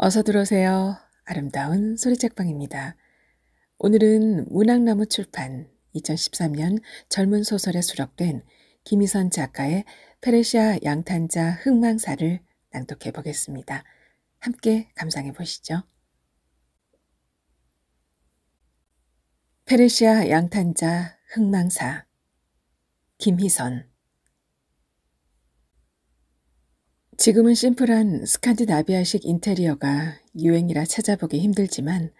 어서 들어오세요. 아름다운 소리책방입니다. 오늘은 문학나무 출판 2013년 젊은 소설에 수록된 김희선 작가의 페르시아 양탄자 흑망사를 낭독해 보겠습니다. 함께 감상해 보시죠. 페르시아 양탄자 흑망사 김희선. 지금은 심플한 스칸디나비아식 인테리어가 유행이라 찾아보기 힘들지만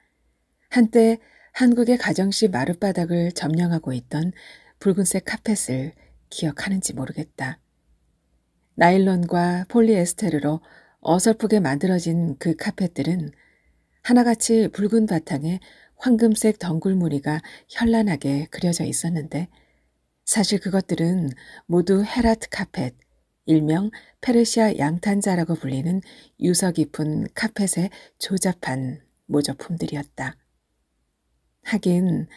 한때 한국의 가정식 마룻바닥을 점령하고 있던 붉은색 카펫을 기억하는지 모르겠다. 나일론과 폴리에스테르로 어설프게 만들어진 그 카펫들은 하나같이 붉은 바탕에 황금색 덩굴 무늬가 현란하게 그려져 있었는데 사실 그것들은 모두 헤라트 카펫, 일명 페르시아 양탄자라고 불리는 유서 깊은 카펫의 조잡한 모조품들이었다. 하긴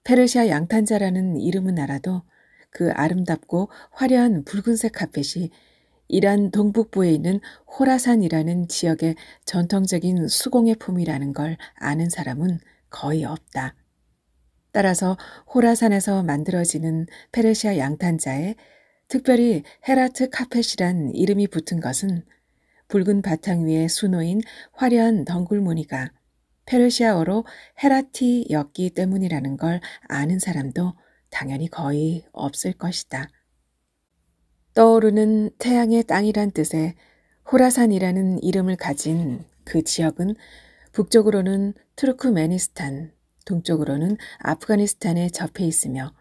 페르시아 양탄자라는 이름은 알아도 그 아름답고 화려한 붉은색 카펫이 이란 동북부에 있는 호라산이라는 지역의 전통적인 수공예 품이라는 걸 아는 사람은 거의 없다. 따라서 호라산에서 만들어지는 페르시아 양탄자에 특별히 헤라트 카펫이란 이름이 붙은 것은 붉은 바탕 위에 수놓인 화려한 덩굴 무늬가 페르시아어로 헤라티였기 때문이라는 걸 아는 사람도 당연히 거의 없을 것이다. 떠오르는 태양의 땅이란 뜻의 호라산이라는 이름을 가진 그 지역은 북쪽으로는 투르크메니스탄, 동쪽으로는 아프가니스탄에 접해 있으며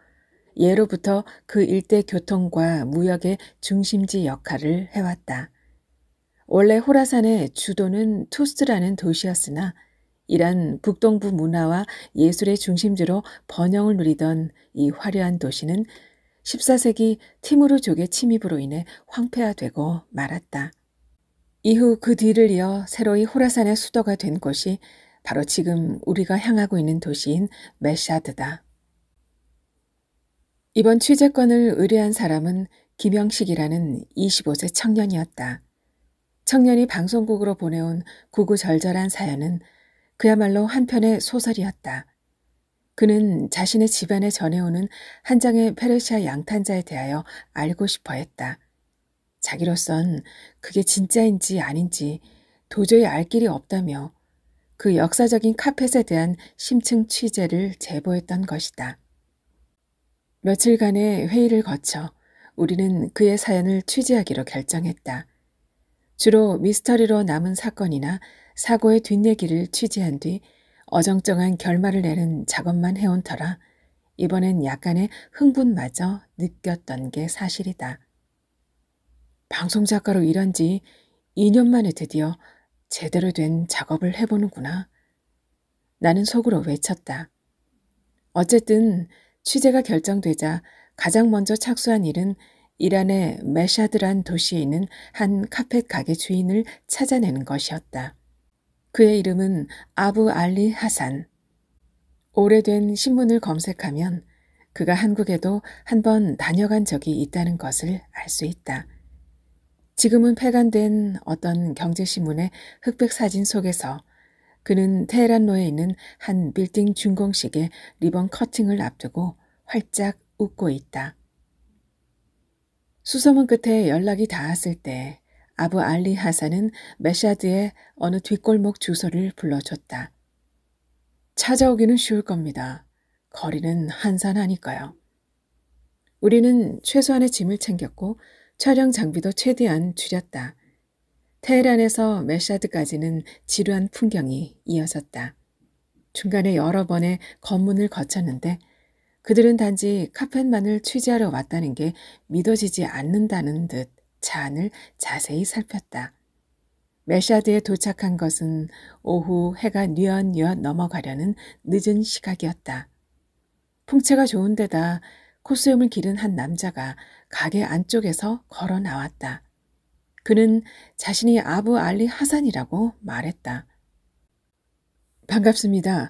예로부터 그 일대 교통과 무역의 중심지 역할을 해왔다. 원래 호라산의 주도는 투스라는 도시였으나 이란 북동부 문화와 예술의 중심지로 번영을 누리던 이 화려한 도시는 14세기 티무르족의 침입으로 인해 황폐화되고 말았다. 이후 그 뒤를 이어 새로이 호라산의 수도가 된 곳이 바로 지금 우리가 향하고 있는 도시인 메샤드다. 이번 취재권을 의뢰한 사람은 김영식이라는 25세 청년이었다. 청년이 방송국으로 보내온 구구절절한 사연은 그야말로 한 편의 소설이었다. 그는 자신의 집안에 전해오는 한 장의 페르시아 양탄자에 대하여 알고 싶어 했다. 자기로선 그게 진짜인지 아닌지 도저히 알 길이 없다며 그 역사적인 카펫에 대한 심층 취재를 제보했던 것이다. 며칠간의 회의를 거쳐 우리는 그의 사연을 취재하기로 결정했다. 주로 미스터리로 남은 사건이나 사고의 뒷얘기를 취재한 뒤 어정쩡한 결말을 내는 작업만 해온 터라 이번엔 약간의 흥분마저 느꼈던 게 사실이다. 방송작가로 일한 지 2년 만에 드디어 제대로 된 작업을 해보는구나. 나는 속으로 외쳤다. 어쨌든 취재가 결정되자 가장 먼저 착수한 일은 이란의 메샤드란 도시에 있는 한 카펫 가게 주인을 찾아내는 것이었다. 그의 이름은 아부 알리 하산. 오래된 신문을 검색하면 그가 한국에도 한번 다녀간 적이 있다는 것을 알 수 있다. 지금은 폐간된 어떤 경제신문의 흑백 사진 속에서 그는 테헤란로에 있는 한 빌딩 준공식의 리본 커팅을 앞두고 활짝 웃고 있다. 수소문 끝에 연락이 닿았을 때 아부 알리 하산은 메샤드의 어느 뒷골목 주소를 불러줬다. 찾아오기는 쉬울 겁니다. 거리는 한산하니까요. 우리는 최소한의 짐을 챙겼고 촬영 장비도 최대한 줄였다. 테헤란에서 메샤드까지는 지루한 풍경이 이어졌다. 중간에 여러 번의 검문을 거쳤는데 그들은 단지 카펫만을 취재하러 왔다는 게 믿어지지 않는다는 듯 차 안을 자세히 살폈다. 메샤드에 도착한 것은 오후 해가 뉘엿뉘엿 넘어가려는 늦은 시각이었다. 풍채가 좋은 데다 콧수염을 기른 한 남자가 가게 안쪽에서 걸어 나왔다. 그는 자신이 아부 알리 하산이라고 말했다. 반갑습니다.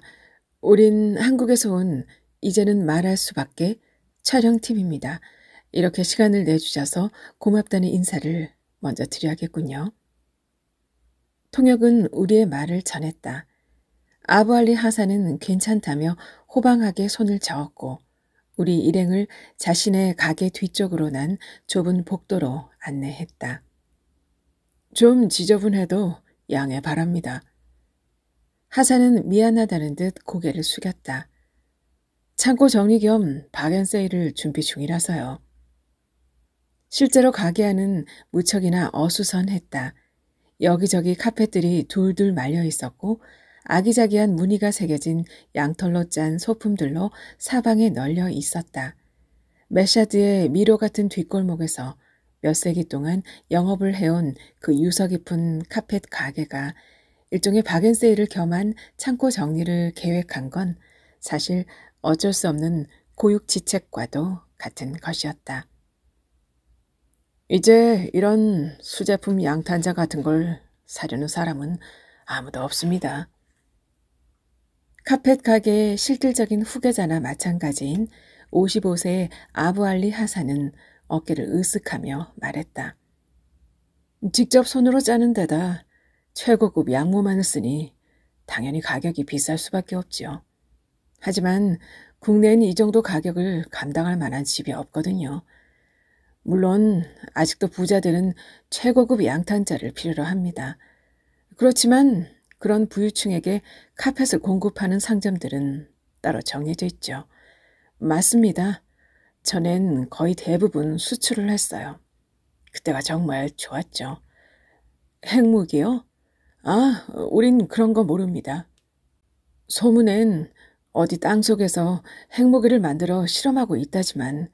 우린 한국에서 온 이제는 말할 수밖에 촬영팀입니다. 이렇게 시간을 내주셔서 고맙다는 인사를 먼저 드려야겠군요. 통역은 우리의 말을 전했다. 아부알리 하산은 괜찮다며 호방하게 손을 저었고 우리 일행을 자신의 가게 뒤쪽으로 난 좁은 복도로 안내했다. 좀 지저분해도 양해 바랍니다. 하산은 미안하다는 듯 고개를 숙였다. 창고 정리 겸 박앤세일을 준비 중이라서요. 실제로 가게 안은 무척이나 어수선했다. 여기저기 카펫들이 둘둘 말려 있었고 아기자기한 무늬가 새겨진 양털로 짠 소품들로 사방에 널려 있었다. 메샤드의 미로 같은 뒷골목에서 몇 세기 동안 영업을 해온 그 유서 깊은 카펫 가게가 일종의 박앤세일을 겸한 창고 정리를 계획한 건 사실 어쩔 수 없는 고육지책과도 같은 것이었다. 이제 이런 수제품 양탄자 같은 걸 사려는 사람은 아무도 없습니다. 카펫 가게의 실질적인 후계자나 마찬가지인 55세의 아부알리 하산은 어깨를 으쓱하며 말했다. 직접 손으로 짜는 데다 최고급 양모만을 쓰니 당연히 가격이 비쌀 수밖에 없지요. 하지만 국내엔 이 정도 가격을 감당할 만한 집이 없거든요. 물론 아직도 부자들은 최고급 양탄자를 필요로 합니다. 그렇지만 그런 부유층에게 카펫을 공급하는 상점들은 따로 정해져 있죠. 맞습니다. 전엔 거의 대부분 수출을 했어요. 그때가 정말 좋았죠. 핵무기요? 아, 우린 그런 거 모릅니다. 소문엔 어디 땅속에서 핵무기를 만들어 실험하고 있다지만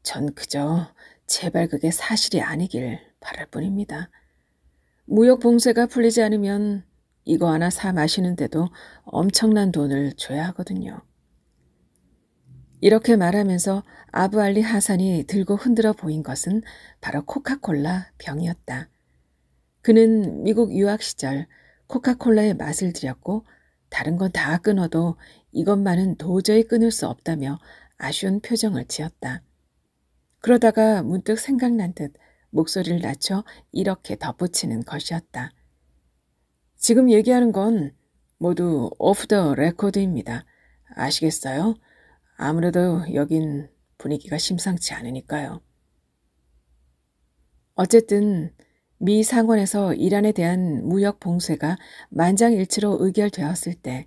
전 그저 제발 그게 사실이 아니길 바랄 뿐입니다. 무역 봉쇄가 풀리지 않으면 이거 하나 사 마시는데도 엄청난 돈을 줘야 하거든요. 이렇게 말하면서 아부알리 하산이 들고 흔들어 보인 것은 바로 코카콜라 병이었다. 그는 미국 유학 시절 코카콜라의 맛을 들였고 다른 건 다 끊어도 이것만은 도저히 끊을 수 없다며 아쉬운 표정을 지었다. 그러다가 문득 생각난 듯 목소리를 낮춰 이렇게 덧붙이는 것이었다. 지금 얘기하는 건 모두 오프 더 레코드입니다. 아시겠어요? 아무래도 여긴 분위기가 심상치 않으니까요. 어쨌든 미 상원에서 이란에 대한 무역 봉쇄가 만장일치로 의결되었을 때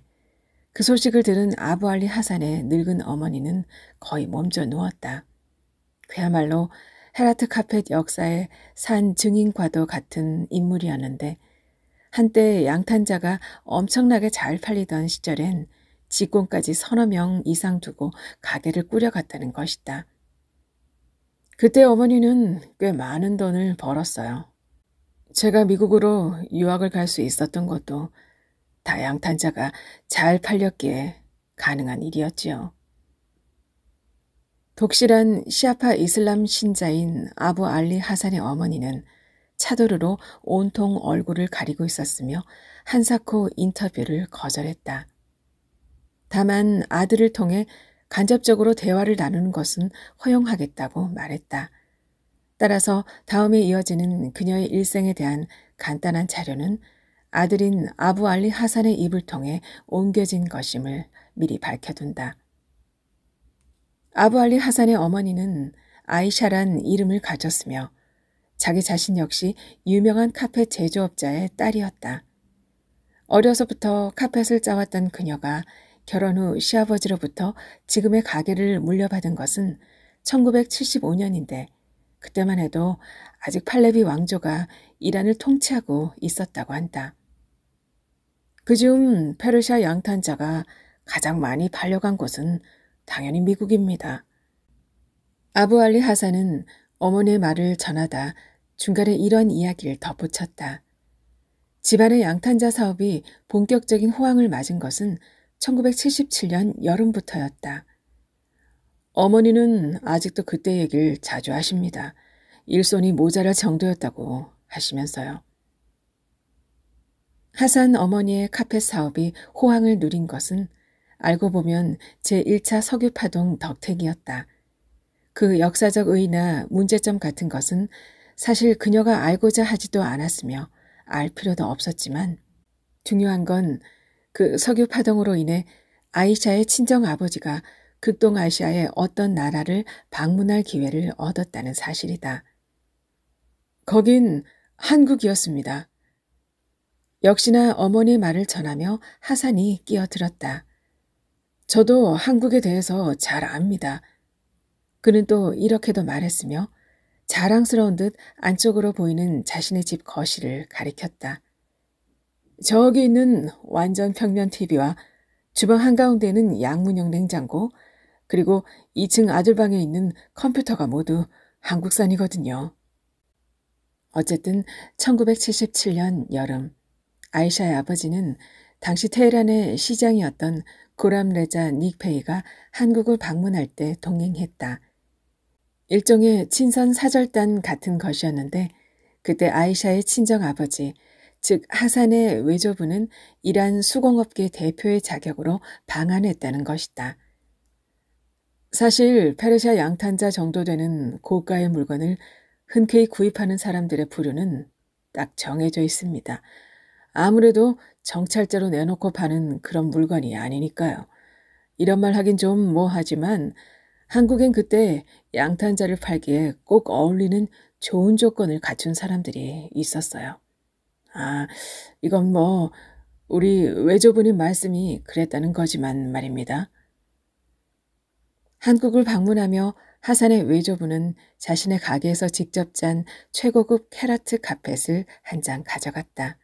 그 소식을 들은 아부알리 하산의 늙은 어머니는 거의 몸져 누웠다. 그야말로 헤라트 카펫 역사의 산 증인과도 같은 인물이었는데 한때 양탄자가 엄청나게 잘 팔리던 시절엔 직공까지 서너 명 이상 두고 가게를 꾸려갔다는 것이다. 그때 어머니는 꽤 많은 돈을 벌었어요. 제가 미국으로 유학을 갈 수 있었던 것도 다 양탄자가 잘 팔렸기에 가능한 일이었지요. 독실한 시아파 이슬람 신자인 아부 알리 하산의 어머니는 차도르로 온통 얼굴을 가리고 있었으며 한사코 인터뷰를 거절했다. 다만 아들을 통해 간접적으로 대화를 나누는 것은 허용하겠다고 말했다. 따라서 다음에 이어지는 그녀의 일생에 대한 간단한 자료는 아들인 아부 알리 하산의 입을 통해 옮겨진 것임을 미리 밝혀둔다. 아부 알리 하산의 어머니는 아이샤란 이름을 가졌으며 자기 자신 역시 유명한 카펫 제조업자의 딸이었다. 어려서부터 카펫을 짜왔던 그녀가 결혼 후 시아버지로부터 지금의 가게를 물려받은 것은 1975년인데 그때만 해도 아직 팔레비 왕조가 이란을 통치하고 있었다고 한다. 그중 페르시아 양탄자가 가장 많이 팔려간 곳은 당연히 미국입니다. 아부 알리 하산은 어머니의 말을 전하다 중간에 이런 이야기를 덧붙였다. 집안의 양탄자 사업이 본격적인 호황을 맞은 것은 1977년 여름부터였다. 어머니는 아직도 그때 얘기를 자주 하십니다. 일손이 모자랄 정도였다고 하시면서요. 하산 어머니의 카펫 사업이 호황을 누린 것은 알고 보면 제1차 석유파동 덕택이었다. 그 역사적 의의나 문제점 같은 것은 사실 그녀가 알고자 하지도 않았으며 알 필요도 없었지만 중요한 건 그 석유 파동으로 인해 아이샤의 친정 아버지가 극동아시아의 어떤 나라를 방문할 기회를 얻었다는 사실이다. 거긴 한국이었습니다. 역시나 어머니의 말을 전하며 하산이 끼어들었다. 저도 한국에 대해서 잘 압니다. 그는 또 이렇게도 말했으며 자랑스러운 듯 안쪽으로 보이는 자신의 집 거실을 가리켰다. 저기 있는 완전 평면 TV와 주방 한가운데는 양문형 냉장고, 그리고 2층 아들방에 있는 컴퓨터가 모두 한국산이거든요. 어쨌든 1977년 여름, 아이샤의 아버지는 당시 테헤란의 시장이었던 고람레자 닉페이가 한국을 방문할 때 동행했다. 일종의 친선 사절단 같은 것이었는데 그때 아이샤의 친정아버지, 즉 하산의 외조부는 이란 수공업계 대표의 자격으로 방한했다는 것이다. 사실 페르시아 양탄자 정도 되는 고가의 물건을 흔쾌히 구입하는 사람들의 부류는 딱 정해져 있습니다. 아무래도 정찰제로 내놓고 파는 그런 물건이 아니니까요. 이런 말 하긴 좀 뭐하지만 한국엔 그때 양탄자를 팔기에 꼭 어울리는 좋은 조건을 갖춘 사람들이 있었어요. 아, 이건 뭐 우리 외조부님 말씀이 그랬다는 거지만 말입니다. 한국을 방문하며 하산의 외조부는 자신의 가게에서 직접 짠 최고급 케라트 카펫을 한 장 가져갔다.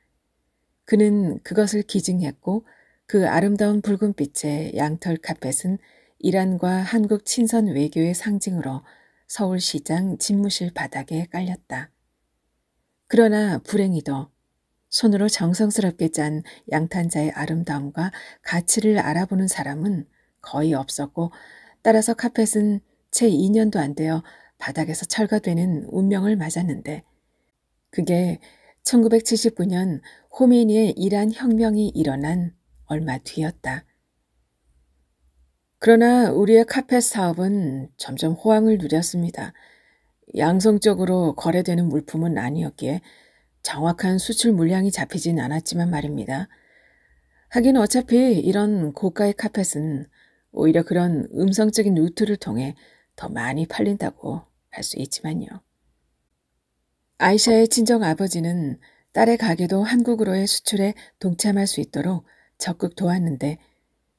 그는 그것을 기증했고 그 아름다운 붉은빛의 양털 카펫은 이란과 한국 친선 외교의 상징으로 서울시장 집무실 바닥에 깔렸다. 그러나 불행히도 손으로 정성스럽게 짠 양탄자의 아름다움과 가치를 알아보는 사람은 거의 없었고 따라서 카펫은 채 2년도 안 되어 바닥에서 철거되는 운명을 맞았는데 그게 1979년 호메니의 이란 혁명이 일어난 얼마 뒤였다. 그러나 우리의 카펫 사업은 점점 호황을 누렸습니다. 양성적으로 거래되는 물품은 아니었기에 정확한 수출 물량이 잡히진 않았지만 말입니다. 하긴 어차피 이런 고가의 카펫은 오히려 그런 음성적인 루트를 통해 더 많이 팔린다고 할 수 있지만요. 아이샤의 친정 아버지는 딸의 가게도 한국으로의 수출에 동참할 수 있도록 적극 도왔는데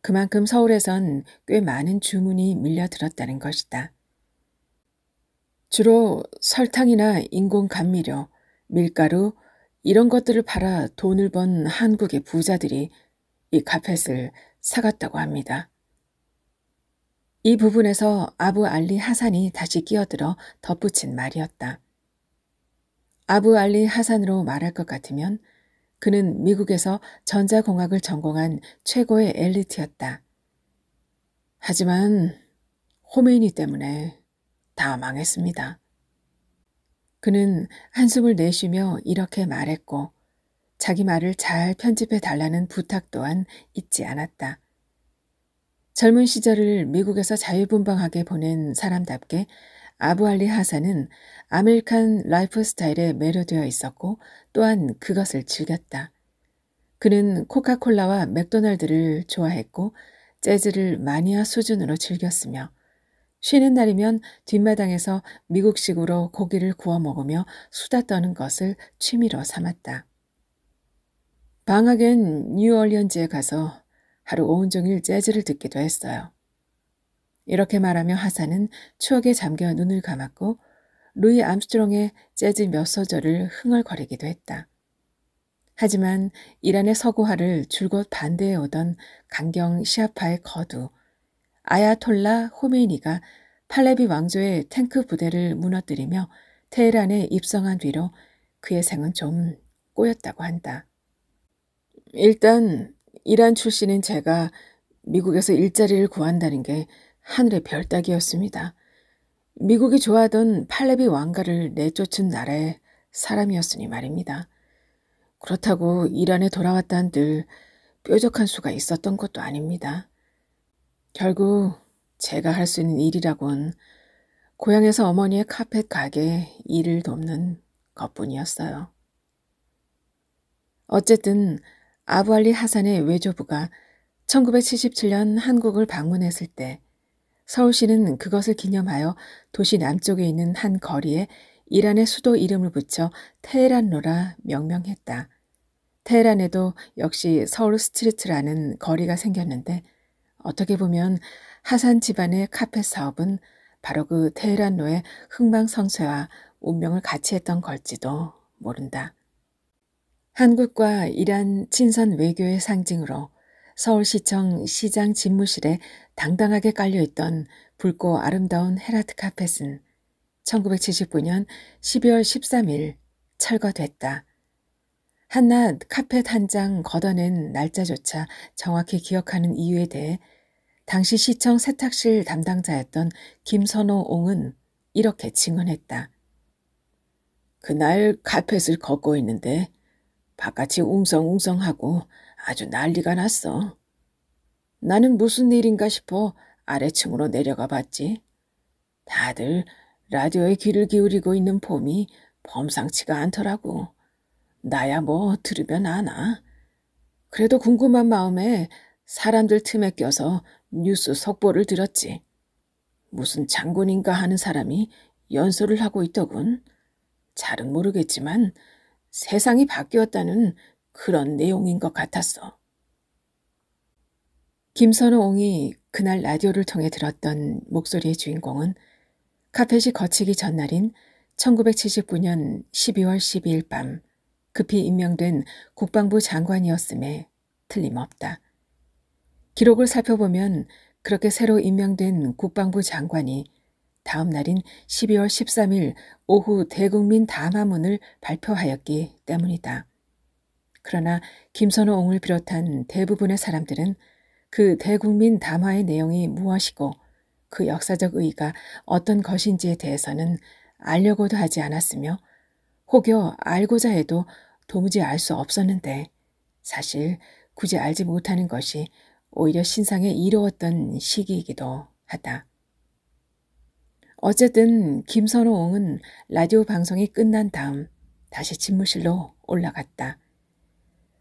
그만큼 서울에선 꽤 많은 주문이 밀려들었다는 것이다. 주로 설탕이나 인공 감미료, 밀가루 이런 것들을 팔아 돈을 번 한국의 부자들이 이 카펫을 사갔다고 합니다. 이 부분에서 아부 알리 하산이 다시 끼어들어 덧붙인 말이었다. 아부 알리 하산으로 말할 것 같으면 그는 미국에서 전자공학을 전공한 최고의 엘리트였다. 하지만 호메이니 때문에 다 망했습니다. 그는 한숨을 내쉬며 이렇게 말했고 자기 말을 잘 편집해 달라는 부탁 또한 잊지 않았다. 젊은 시절을 미국에서 자유분방하게 보낸 사람답게 아부알리 하산은 아메리칸 라이프 스타일에 매료되어 있었고 또한 그것을 즐겼다. 그는 코카콜라와 맥도날드를 좋아했고 재즈를 마니아 수준으로 즐겼으며 쉬는 날이면 뒷마당에서 미국식으로 고기를 구워 먹으며 수다 떠는 것을 취미로 삼았다. 방학엔 뉴올리언즈에 가서 하루 온종일 재즈를 듣기도 했어요. 이렇게 말하며 하산은 추억에 잠겨 눈을 감았고 루이 암스트롱의 재즈 몇 소절을 흥얼거리기도 했다. 하지만 이란의 서구화를 줄곧 반대해 오던 강경 시아파의 거두 아야톨라 호메이니가 팔레비 왕조의 탱크 부대를 무너뜨리며 테헤란에 입성한 뒤로 그의 생은 좀 꼬였다고 한다. 일단 이란 출신인 제가 미국에서 일자리를 구한다는 게 하늘의 별 따기였습니다. 미국이 좋아하던 팔레비 왕가를 내쫓은 나라의 사람이었으니 말입니다. 그렇다고 이란에 돌아왔다 한들 뾰족한 수가 있었던 것도 아닙니다. 결국 제가 할 수 있는 일이라곤 고향에서 어머니의 카펫 가게 일을 돕는 것뿐이었어요. 어쨌든 아부 알리 하산의 외조부가 1977년 한국을 방문했을 때 서울시는 그것을 기념하여 도시 남쪽에 있는 한 거리에 이란의 수도 이름을 붙여 테헤란로라 명명했다. 테헤란에도 역시 서울 스트리트라는 거리가 생겼는데 어떻게 보면 하산 집안의 카펫 사업은 바로 그 테헤란로의 흥망성쇠와 운명을 같이 했던 걸지도 모른다. 한국과 이란 친선 외교의 상징으로 서울시청 시장 집무실에 당당하게 깔려있던 붉고 아름다운 헤라트 카펫은 1979년 12월 13일 철거됐다. 한낱 카펫 한 장 걷어낸 날짜조차 정확히 기억하는 이유에 대해 당시 시청 세탁실 담당자였던 김선호 옹은 이렇게 증언했다. 그날 카펫을 걷고 있는데 바깥이 웅성웅성하고 아주 난리가 났어. 나는 무슨 일인가 싶어 아래층으로 내려가 봤지. 다들 라디오에 귀를 기울이고 있는 폼이 범상치가 않더라고. 나야 뭐 들으면 아나. 그래도 궁금한 마음에 사람들 틈에 껴서 뉴스 속보를 들었지. 무슨 장군인가 하는 사람이 연설을 하고 있더군. 잘은 모르겠지만 세상이 바뀌었다는 그런 내용인 것 같았어. 김선호 옹이 그날 라디오를 통해 들었던 목소리의 주인공은 카펫이 거치기 전날인 1979년 12월 12일 밤 급히 임명된 국방부 장관이었음에 틀림없다. 기록을 살펴보면 그렇게 새로 임명된 국방부 장관이 다음 날인 12월 13일 오후 대국민 담화문을 발표하였기 때문이다. 그러나 김선호 옹을 비롯한 대부분의 사람들은 그 대국민 담화의 내용이 무엇이고 그 역사적 의의가 어떤 것인지에 대해서는 알려고도 하지 않았으며 혹여 알고자 해도 도무지 알 수 없었는데 사실 굳이 알지 못하는 것이 오히려 신상에 이로웠던 시기이기도 하다. 어쨌든 김선호 옹은 라디오 방송이 끝난 다음 다시 집무실로 올라갔다.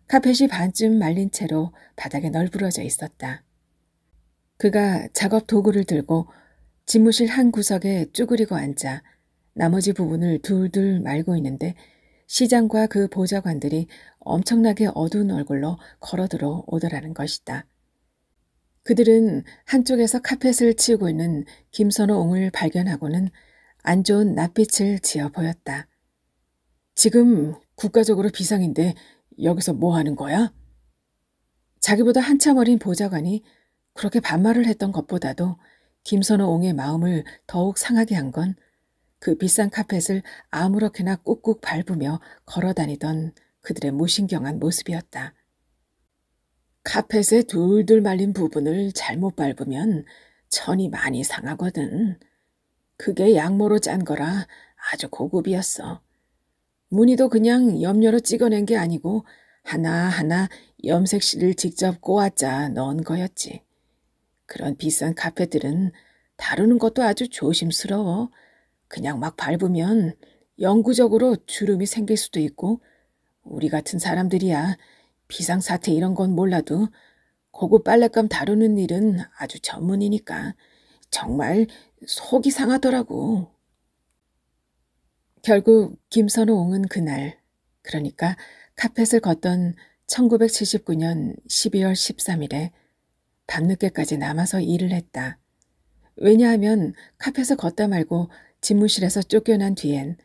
카펫이 반쯤 말린 채로 바닥에 널브러져 있었다. 그가 작업 도구를 들고 집무실 한 구석에 쭈그리고 앉아 나머지 부분을 둘둘 말고 있는데 시장과 그 보좌관들이 엄청나게 어두운 얼굴로 걸어들어 오더라는 것이다. 그들은 한쪽에서 카펫을 치우고 있는 김선호 옹을 발견하고는 안 좋은 낯빛을 지어 보였다. 지금 국가적으로 비상인데 여기서 뭐 하는 거야? 자기보다 한참 어린 보좌관이 그렇게 반말을 했던 것보다도 김선호 옹의 마음을 더욱 상하게 한 건 그 비싼 카펫을 아무렇게나 꾹꾹 밟으며 걸어다니던 그들의 무신경한 모습이었다. 카펫에 둘둘 말린 부분을 잘못 밟으면 천이 많이 상하거든. 그게 양모로 짠 거라 아주 고급이었어. 무늬도 그냥 염료로 찍어낸 게 아니고 하나하나 염색실을 직접 꼬아짜 넣은 거였지. 그런 비싼 카펫들은 다루는 것도 아주 조심스러워. 그냥 막 밟으면 영구적으로 주름이 생길 수도 있고 우리 같은 사람들이야 비상사태 이런 건 몰라도 고급 빨랫감 다루는 일은 아주 전문이니까 정말 속이 상하더라고. 결국 김선호 옹은 그날, 그러니까 카펫을 걷던 1979년 12월 13일에 밤늦게까지 남아서 일을 했다. 왜냐하면 카펫을 걷다 말고 집무실에서 쫓겨난 뒤엔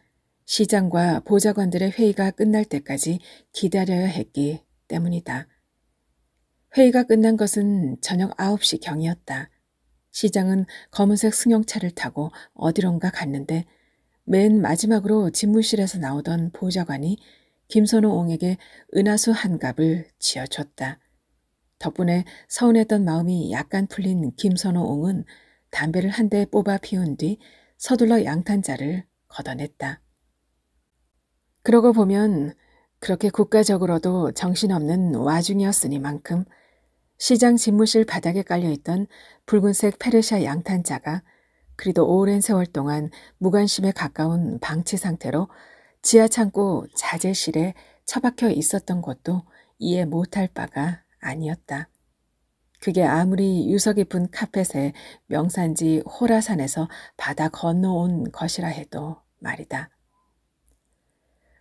시장과 보좌관들의 회의가 끝날 때까지 기다려야 했기 때문이다. 회의가 끝난 것은 저녁 9시 경이었다. 시장은 검은색 승용차를 타고 어디론가 갔는데 맨 마지막으로 집무실에서 나오던 보좌관이 김선호 옹에게 은하수 한 갑을 쥐어줬다. 덕분에 서운했던 마음이 약간 풀린 김선호 옹은 담배를 한 대 뽑아 피운 뒤 서둘러 양탄자를 걷어냈다. 그러고 보면 그렇게 국가적으로도 정신없는 와중이었으니만큼 시장 집무실 바닥에 깔려있던 붉은색 페르시아 양탄자가 그리도 오랜 세월 동안 무관심에 가까운 방치 상태로 지하 창고 자재실에 처박혀 있었던 것도 이해 못할 바가 아니었다. 그게 아무리 유서 깊은 카펫에 명산지 호라산에서 바다 건너온 것이라 해도 말이다.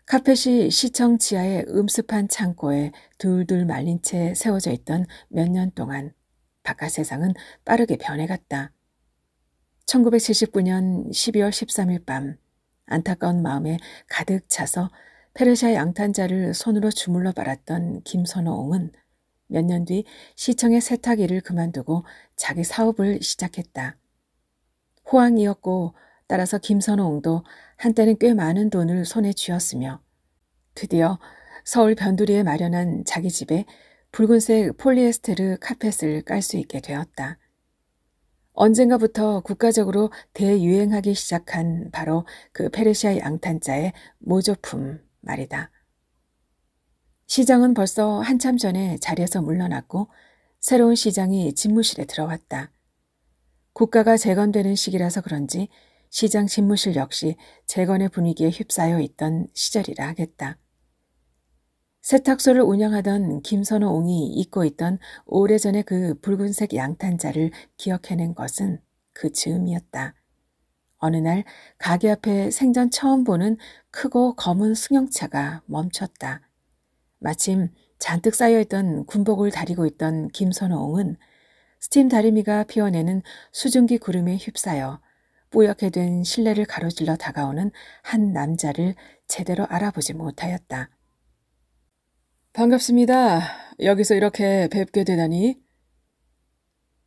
카펫이 시청 지하의 음습한 창고에 둘둘 말린 채 세워져 있던 몇 년 동안 바깥 세상은 빠르게 변해갔다. 1979년 12월 13일 밤 안타까운 마음에 가득 차서 페르시아 양탄자를 손으로 주물러 빨았던 김선호옹은 몇 년 뒤 시청의 세탁 일을 그만두고 자기 사업을 시작했다. 호황이었고 따라서 김선호옹도 한때는 꽤 많은 돈을 손에 쥐었으며 드디어 서울 변두리에 마련한 자기 집에 붉은색 폴리에스테르 카펫을 깔 수 있게 되었다. 언젠가부터 국가적으로 대유행하기 시작한 바로 그 페르시아 양탄자의 모조품 말이다. 시장은 벌써 한참 전에 자리에서 물러났고 새로운 시장이 집무실에 들어왔다. 국가가 재건되는 시기라서 그런지 시장 집무실 역시 재건의 분위기에 휩싸여 있던 시절이라 하겠다. 세탁소를 운영하던 김선호옹이 입고 있던 오래전의 그 붉은색 양탄자를 기억해낸 것은 그 즈음이었다. 어느 날 가게 앞에 생전 처음 보는 크고 검은 승용차가 멈췄다. 마침 잔뜩 쌓여있던 군복을 다리고 있던 김선호옹은 스팀 다리미가 피워내는 수증기 구름에 휩싸여 뿌옇게 된 실내를 가로질러 다가오는 한 남자를 제대로 알아보지 못하였다. 반갑습니다. 여기서 이렇게 뵙게 되다니.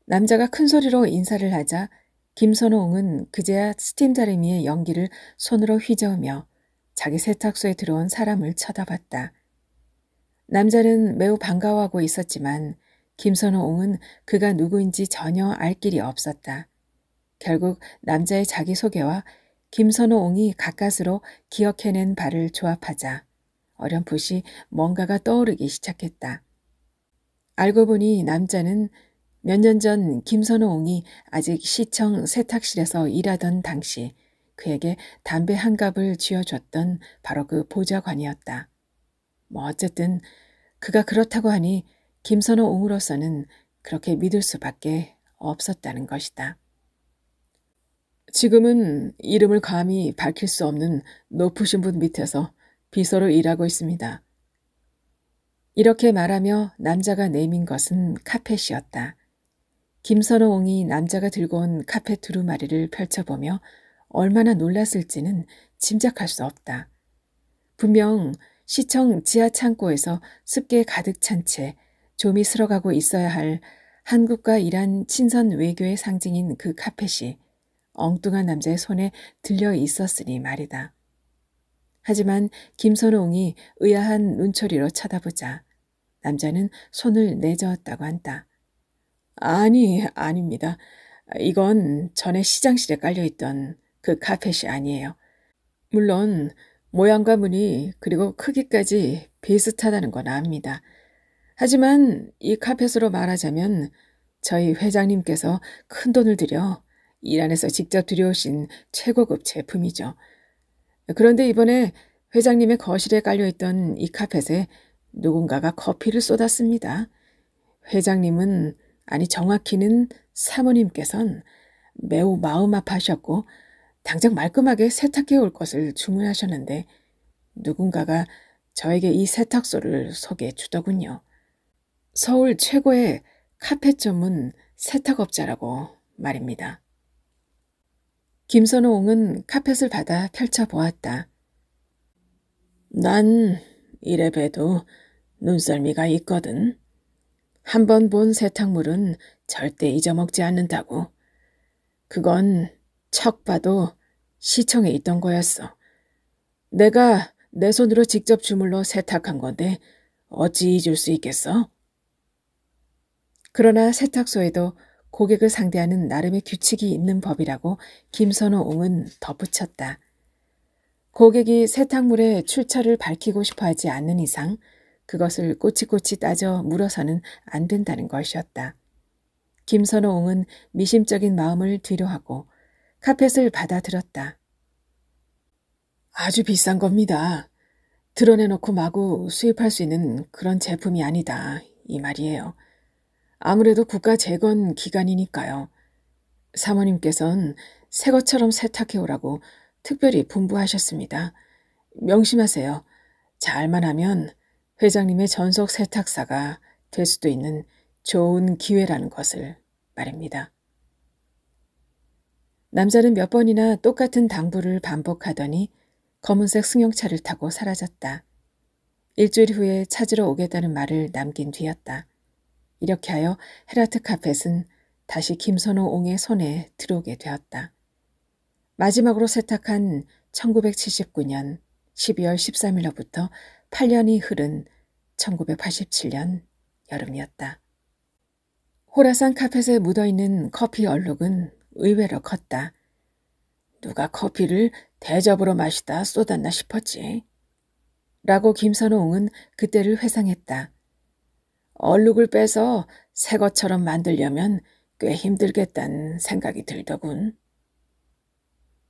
남자가 큰 소리로 인사를 하자 김선호옹은 그제야 스팀 다리미의 연기를 손으로 휘저으며 자기 세탁소에 들어온 사람을 쳐다봤다. 남자는 매우 반가워하고 있었지만 김선호옹은 그가 누구인지 전혀 알 길이 없었다. 결국 남자의 자기소개와 김선호옹이 가까스로 기억해낸 바를 조합하자 어렴풋이 뭔가가 떠오르기 시작했다. 알고 보니 남자는 몇 년 전 김선호옹이 아직 시청 세탁실에서 일하던 당시 그에게 담배 한 갑을 쥐어줬던 바로 그 보좌관이었다. 어쨌든 그가 그렇다고 하니 김선호옹으로서는 그렇게 믿을 수밖에 없었다는 것이다. 지금은 이름을 감히 밝힐 수 없는 높으신 분 밑에서 비서로 일하고 있습니다. 이렇게 말하며 남자가 내민 것은 카펫이었다. 김선호옹이 남자가 들고 온 카펫 두루마리를 펼쳐보며 얼마나 놀랐을지는 짐작할 수 없다. 분명 시청 지하 창고에서 습기에 가득 찬 채 좀이 쓸어가고 있어야 할 한국과 이란 친선 외교의 상징인 그 카펫이 엉뚱한 남자의 손에 들려 있었으니 말이다. 하지만 김선호옹이 의아한 눈초리로 쳐다보자 남자는 손을 내저었다고 한다. 아닙니다. 이건 전에 시장실에 깔려있던 그 카펫이 아니에요. 물론 모양과 무늬 그리고 크기까지 비슷하다는 건 압니다. 하지만 이 카펫으로 말하자면 저희 회장님께서 큰돈을 들여 이란에서 직접 들여오신 최고급 제품이죠. 그런데 이번에 회장님의 거실에 깔려있던 이 카펫에 누군가가 커피를 쏟았습니다. 회장님은, 아니 정확히는 사모님께선 매우 마음 아파하셨고 당장 말끔하게 세탁해 올 것을 주문하셨는데 누군가가 저에게 이 세탁소를 소개해 주더군요. 서울 최고의 카펫 전문 세탁업자라고 말입니다. 김선호옹은 카펫을 받아 펼쳐보았다. 난 이래 봬도 눈썰미가 있거든. 한 번 본 세탁물은 절대 잊어먹지 않는다고. 그건 척 봐도 시청에 있던 거였어. 내가 내 손으로 직접 주물러 세탁한 건데 어찌 잊을 수 있겠어? 그러나 세탁소에도 고객을 상대하는 나름의 규칙이 있는 법이라고 김선호옹은 덧붙였다. 고객이 세탁물의 출처를 밝히고 싶어 하지 않는 이상 그것을 꼬치꼬치 따져 물어서는 안 된다는 것이었다. 김선호옹은 미심쩍은 마음을 뒤로하고 카펫을 받아들었다. 아주 비싼 겁니다. 드러내놓고 마구 수입할 수 있는 그런 제품이 아니다, 이 말이에요. 아무래도 국가 재건 기간이니까요. 사모님께선 새 것처럼 세탁해오라고 특별히 분부하셨습니다. 명심하세요. 잘만 하면 회장님의 전속 세탁사가 될 수도 있는 좋은 기회라는 것을 말입니다. 남자는 몇 번이나 똑같은 당부를 반복하더니 검은색 승용차를 타고 사라졌다. 일주일 후에 찾으러 오겠다는 말을 남긴 뒤였다. 이렇게 하여 헤라트 카펫은 다시 김선호 옹의 손에 들어오게 되었다. 마지막으로 세탁한 1979년 12월 13일로부터 8년이 흐른 1987년 여름이었다. 호라산 카펫에 묻어있는 커피 얼룩은 의외로 컸다. 누가 커피를 대접으로 마시다 쏟았나 싶었지. 라고 김선호옹은 그때를 회상했다. 얼룩을 빼서 새 것처럼 만들려면 꽤 힘들겠다는 생각이 들더군.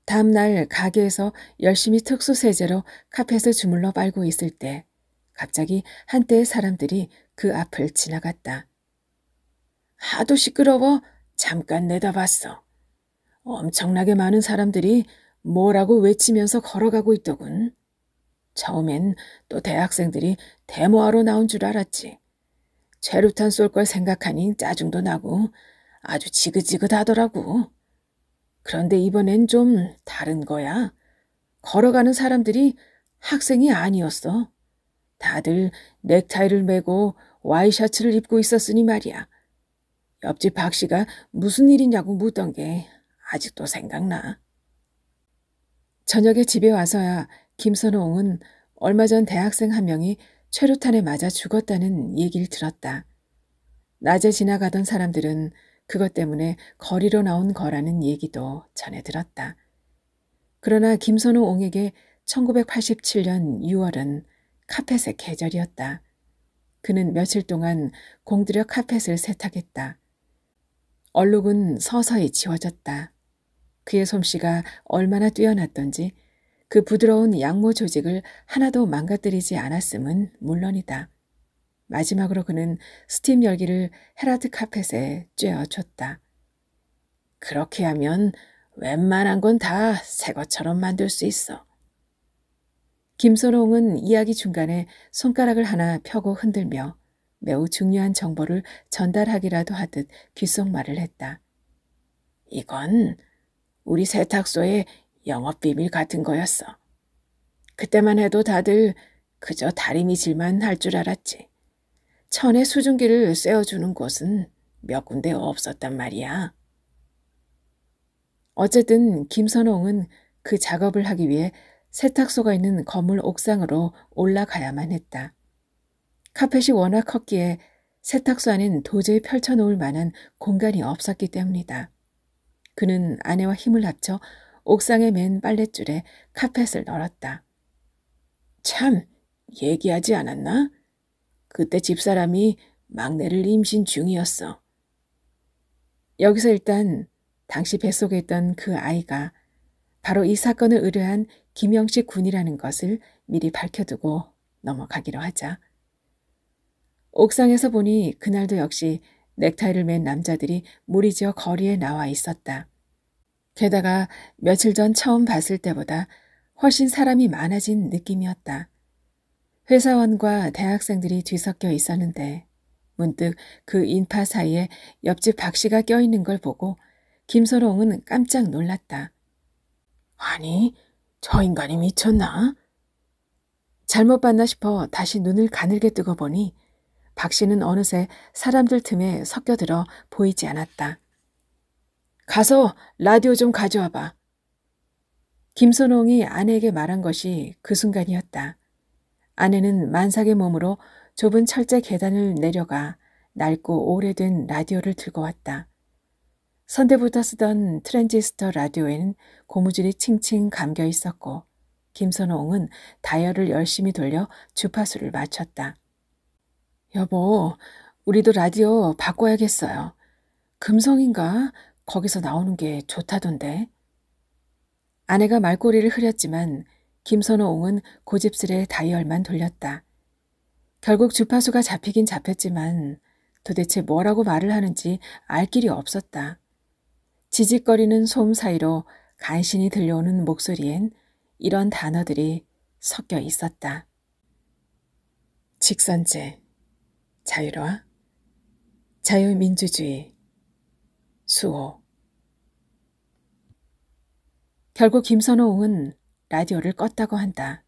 다음 날 가게에서 열심히 특수세제로 카펫을 주물러 빨고 있을 때 갑자기 한때의 사람들이 그 앞을 지나갔다. 하도 시끄러워 잠깐 내다봤어. 엄청나게 많은 사람들이 뭐라고 외치면서 걸어가고 있더군. 처음엔 또 대학생들이 데모하러 나온 줄 알았지. 최루탄 쏠 걸 생각하니 짜증도 나고 아주 지긋지긋하더라고. 그런데 이번엔 좀 다른 거야. 걸어가는 사람들이 학생이 아니었어. 다들 넥타이를 매고 와이셔츠를 입고 있었으니 말이야. 옆집 박 씨가 무슨 일이냐고 묻던 게 아직도 생각나. 저녁에 집에 와서야 김선호옹은 얼마 전 대학생 한 명이 최루탄에 맞아 죽었다는 얘기를 들었다. 낮에 지나가던 사람들은 그것 때문에 거리로 나온 거라는 얘기도 전해 들었다. 그러나 김선호옹에게 1987년 6월은 카펫의 계절이었다. 그는 며칠 동안 공들여 카펫을 세탁했다. 얼룩은 서서히 지워졌다. 그의 솜씨가 얼마나 뛰어났던지 그 부드러운 양모 조직을 하나도 망가뜨리지 않았음은 물론이다. 마지막으로 그는 스팀 열기를 헤라트 카펫에 쬐어줬다. 그렇게 하면 웬만한 건 다 새 것처럼 만들 수 있어. 김선홍은 이야기 중간에 손가락을 하나 펴고 흔들며 매우 중요한 정보를 전달하기라도 하듯 귓속말을 했다. 이건 우리 세탁소의 영업비밀 같은 거였어. 그때만 해도 다들 그저 다리미질만 할 줄 알았지. 천의 수증기를 쐬어주는 곳은 몇 군데 없었단 말이야. 어쨌든 김선홍은 그 작업을 하기 위해 세탁소가 있는 건물 옥상으로 올라가야만 했다. 카펫이 워낙 컸기에 세탁소 안엔 도저히 펼쳐놓을 만한 공간이 없었기 때문이다. 그는 아내와 힘을 합쳐 옥상의 맨 빨랫줄에 카펫을 널었다. 참, 얘기하지 않았나? 그때 집사람이 막내를 임신 중이었어. 여기서 일단 당시 뱃속에 있던 그 아이가 바로 이 사건을 의뢰한 김영식 군이라는 것을 미리 밝혀두고 넘어가기로 하자. 옥상에서 보니 그날도 역시 넥타이를 맨 남자들이 무리지어 거리에 나와 있었다. 게다가 며칠 전 처음 봤을 때보다 훨씬 사람이 많아진 느낌이었다. 회사원과 대학생들이 뒤섞여 있었는데 문득 그 인파 사이에 옆집 박 씨가 껴있는 걸 보고 김선홍은 깜짝 놀랐다. 아니, 저 인간이 미쳤나? 잘못 봤나 싶어 다시 눈을 가늘게 뜨고 보니 박 씨는 어느새 사람들 틈에 섞여들어 보이지 않았다. 가서 라디오 좀 가져와봐. 김선홍이 아내에게 말한 것이 그 순간이었다. 아내는 만삭의 몸으로 좁은 철제 계단을 내려가 낡고 오래된 라디오를 들고 왔다. 선대부터 쓰던 트랜지스터 라디오에는 고무줄이 칭칭 감겨 있었고 김선홍은 다이얼을 열심히 돌려 주파수를 맞췄다. 여보, 우리도 라디오 바꿔야겠어요. 금성인가? 거기서 나오는 게 좋다던데. 아내가 말꼬리를 흐렸지만 김선호옹은 고집스레 다이얼만 돌렸다. 결국 주파수가 잡히긴 잡혔지만 도대체 뭐라고 말을 하는지 알 길이 없었다. 지직거리는 소음 사이로 간신히 들려오는 목소리엔 이런 단어들이 섞여 있었다. 직선제, 자유로와, 자유민주주의, 수호. 결국 김선호옹은 라디오를 껐다고 한다.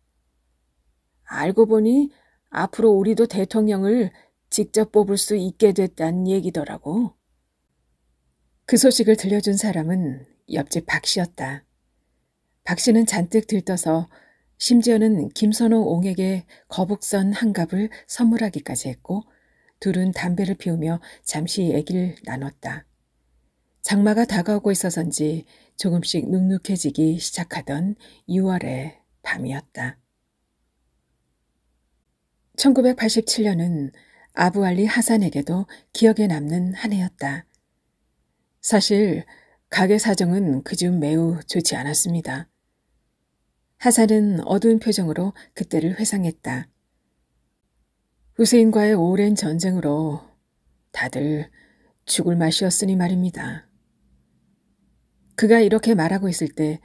알고 보니 앞으로 우리도 대통령을 직접 뽑을 수 있게 됐다는 얘기더라고. 그 소식을 들려준 사람은 옆집 박 씨였다. 박 씨는 잔뜩 들떠서 심지어는 김선호옹에게 거북선 한 갑을 선물하기까지 했고 둘은 담배를 피우며 잠시 얘기를 나눴다. 장마가 다가오고 있어서인지 조금씩 눅눅해지기 시작하던 6월의 밤이었다. 1987년은 아부알리 하산에게도 기억에 남는 한 해였다. 사실 가게 사정은 그중 매우 좋지 않았습니다. 하산은 어두운 표정으로 그때를 회상했다. 후세인과의 오랜 전쟁으로 다들 죽을 맛이었으니 말입니다. 그가 이렇게 말하고 있을 때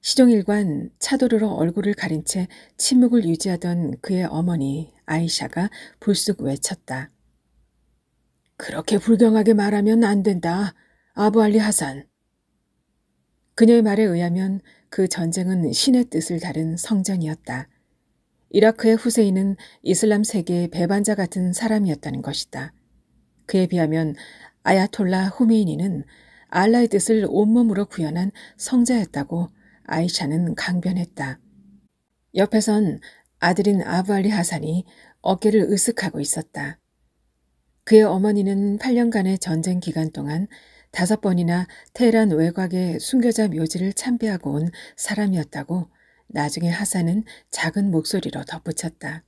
시종일관 차도르로 얼굴을 가린 채 침묵을 유지하던 그의 어머니 아이샤가 불쑥 외쳤다. 그렇게 불경하게 말하면 안 된다. 아부알리 하산. 그녀의 말에 의하면 그 전쟁은 신의 뜻을 다룬 성전이었다. 이라크의 후세인은 이슬람 세계의 배반자 같은 사람이었다는 것이다. 그에 비하면 아야톨라 후메이니는 알라의 뜻을 온몸으로 구현한 성자였다고 아이샤는 강변했다. 옆에선 아들인 아부알리 하산이 어깨를 으쓱하고 있었다. 그의 어머니는 8년간의 전쟁 기간 동안 5번이나 테헤란 외곽의 순교자 묘지를 참배하고 온 사람이었다고 나중에 하산은 작은 목소리로 덧붙였다.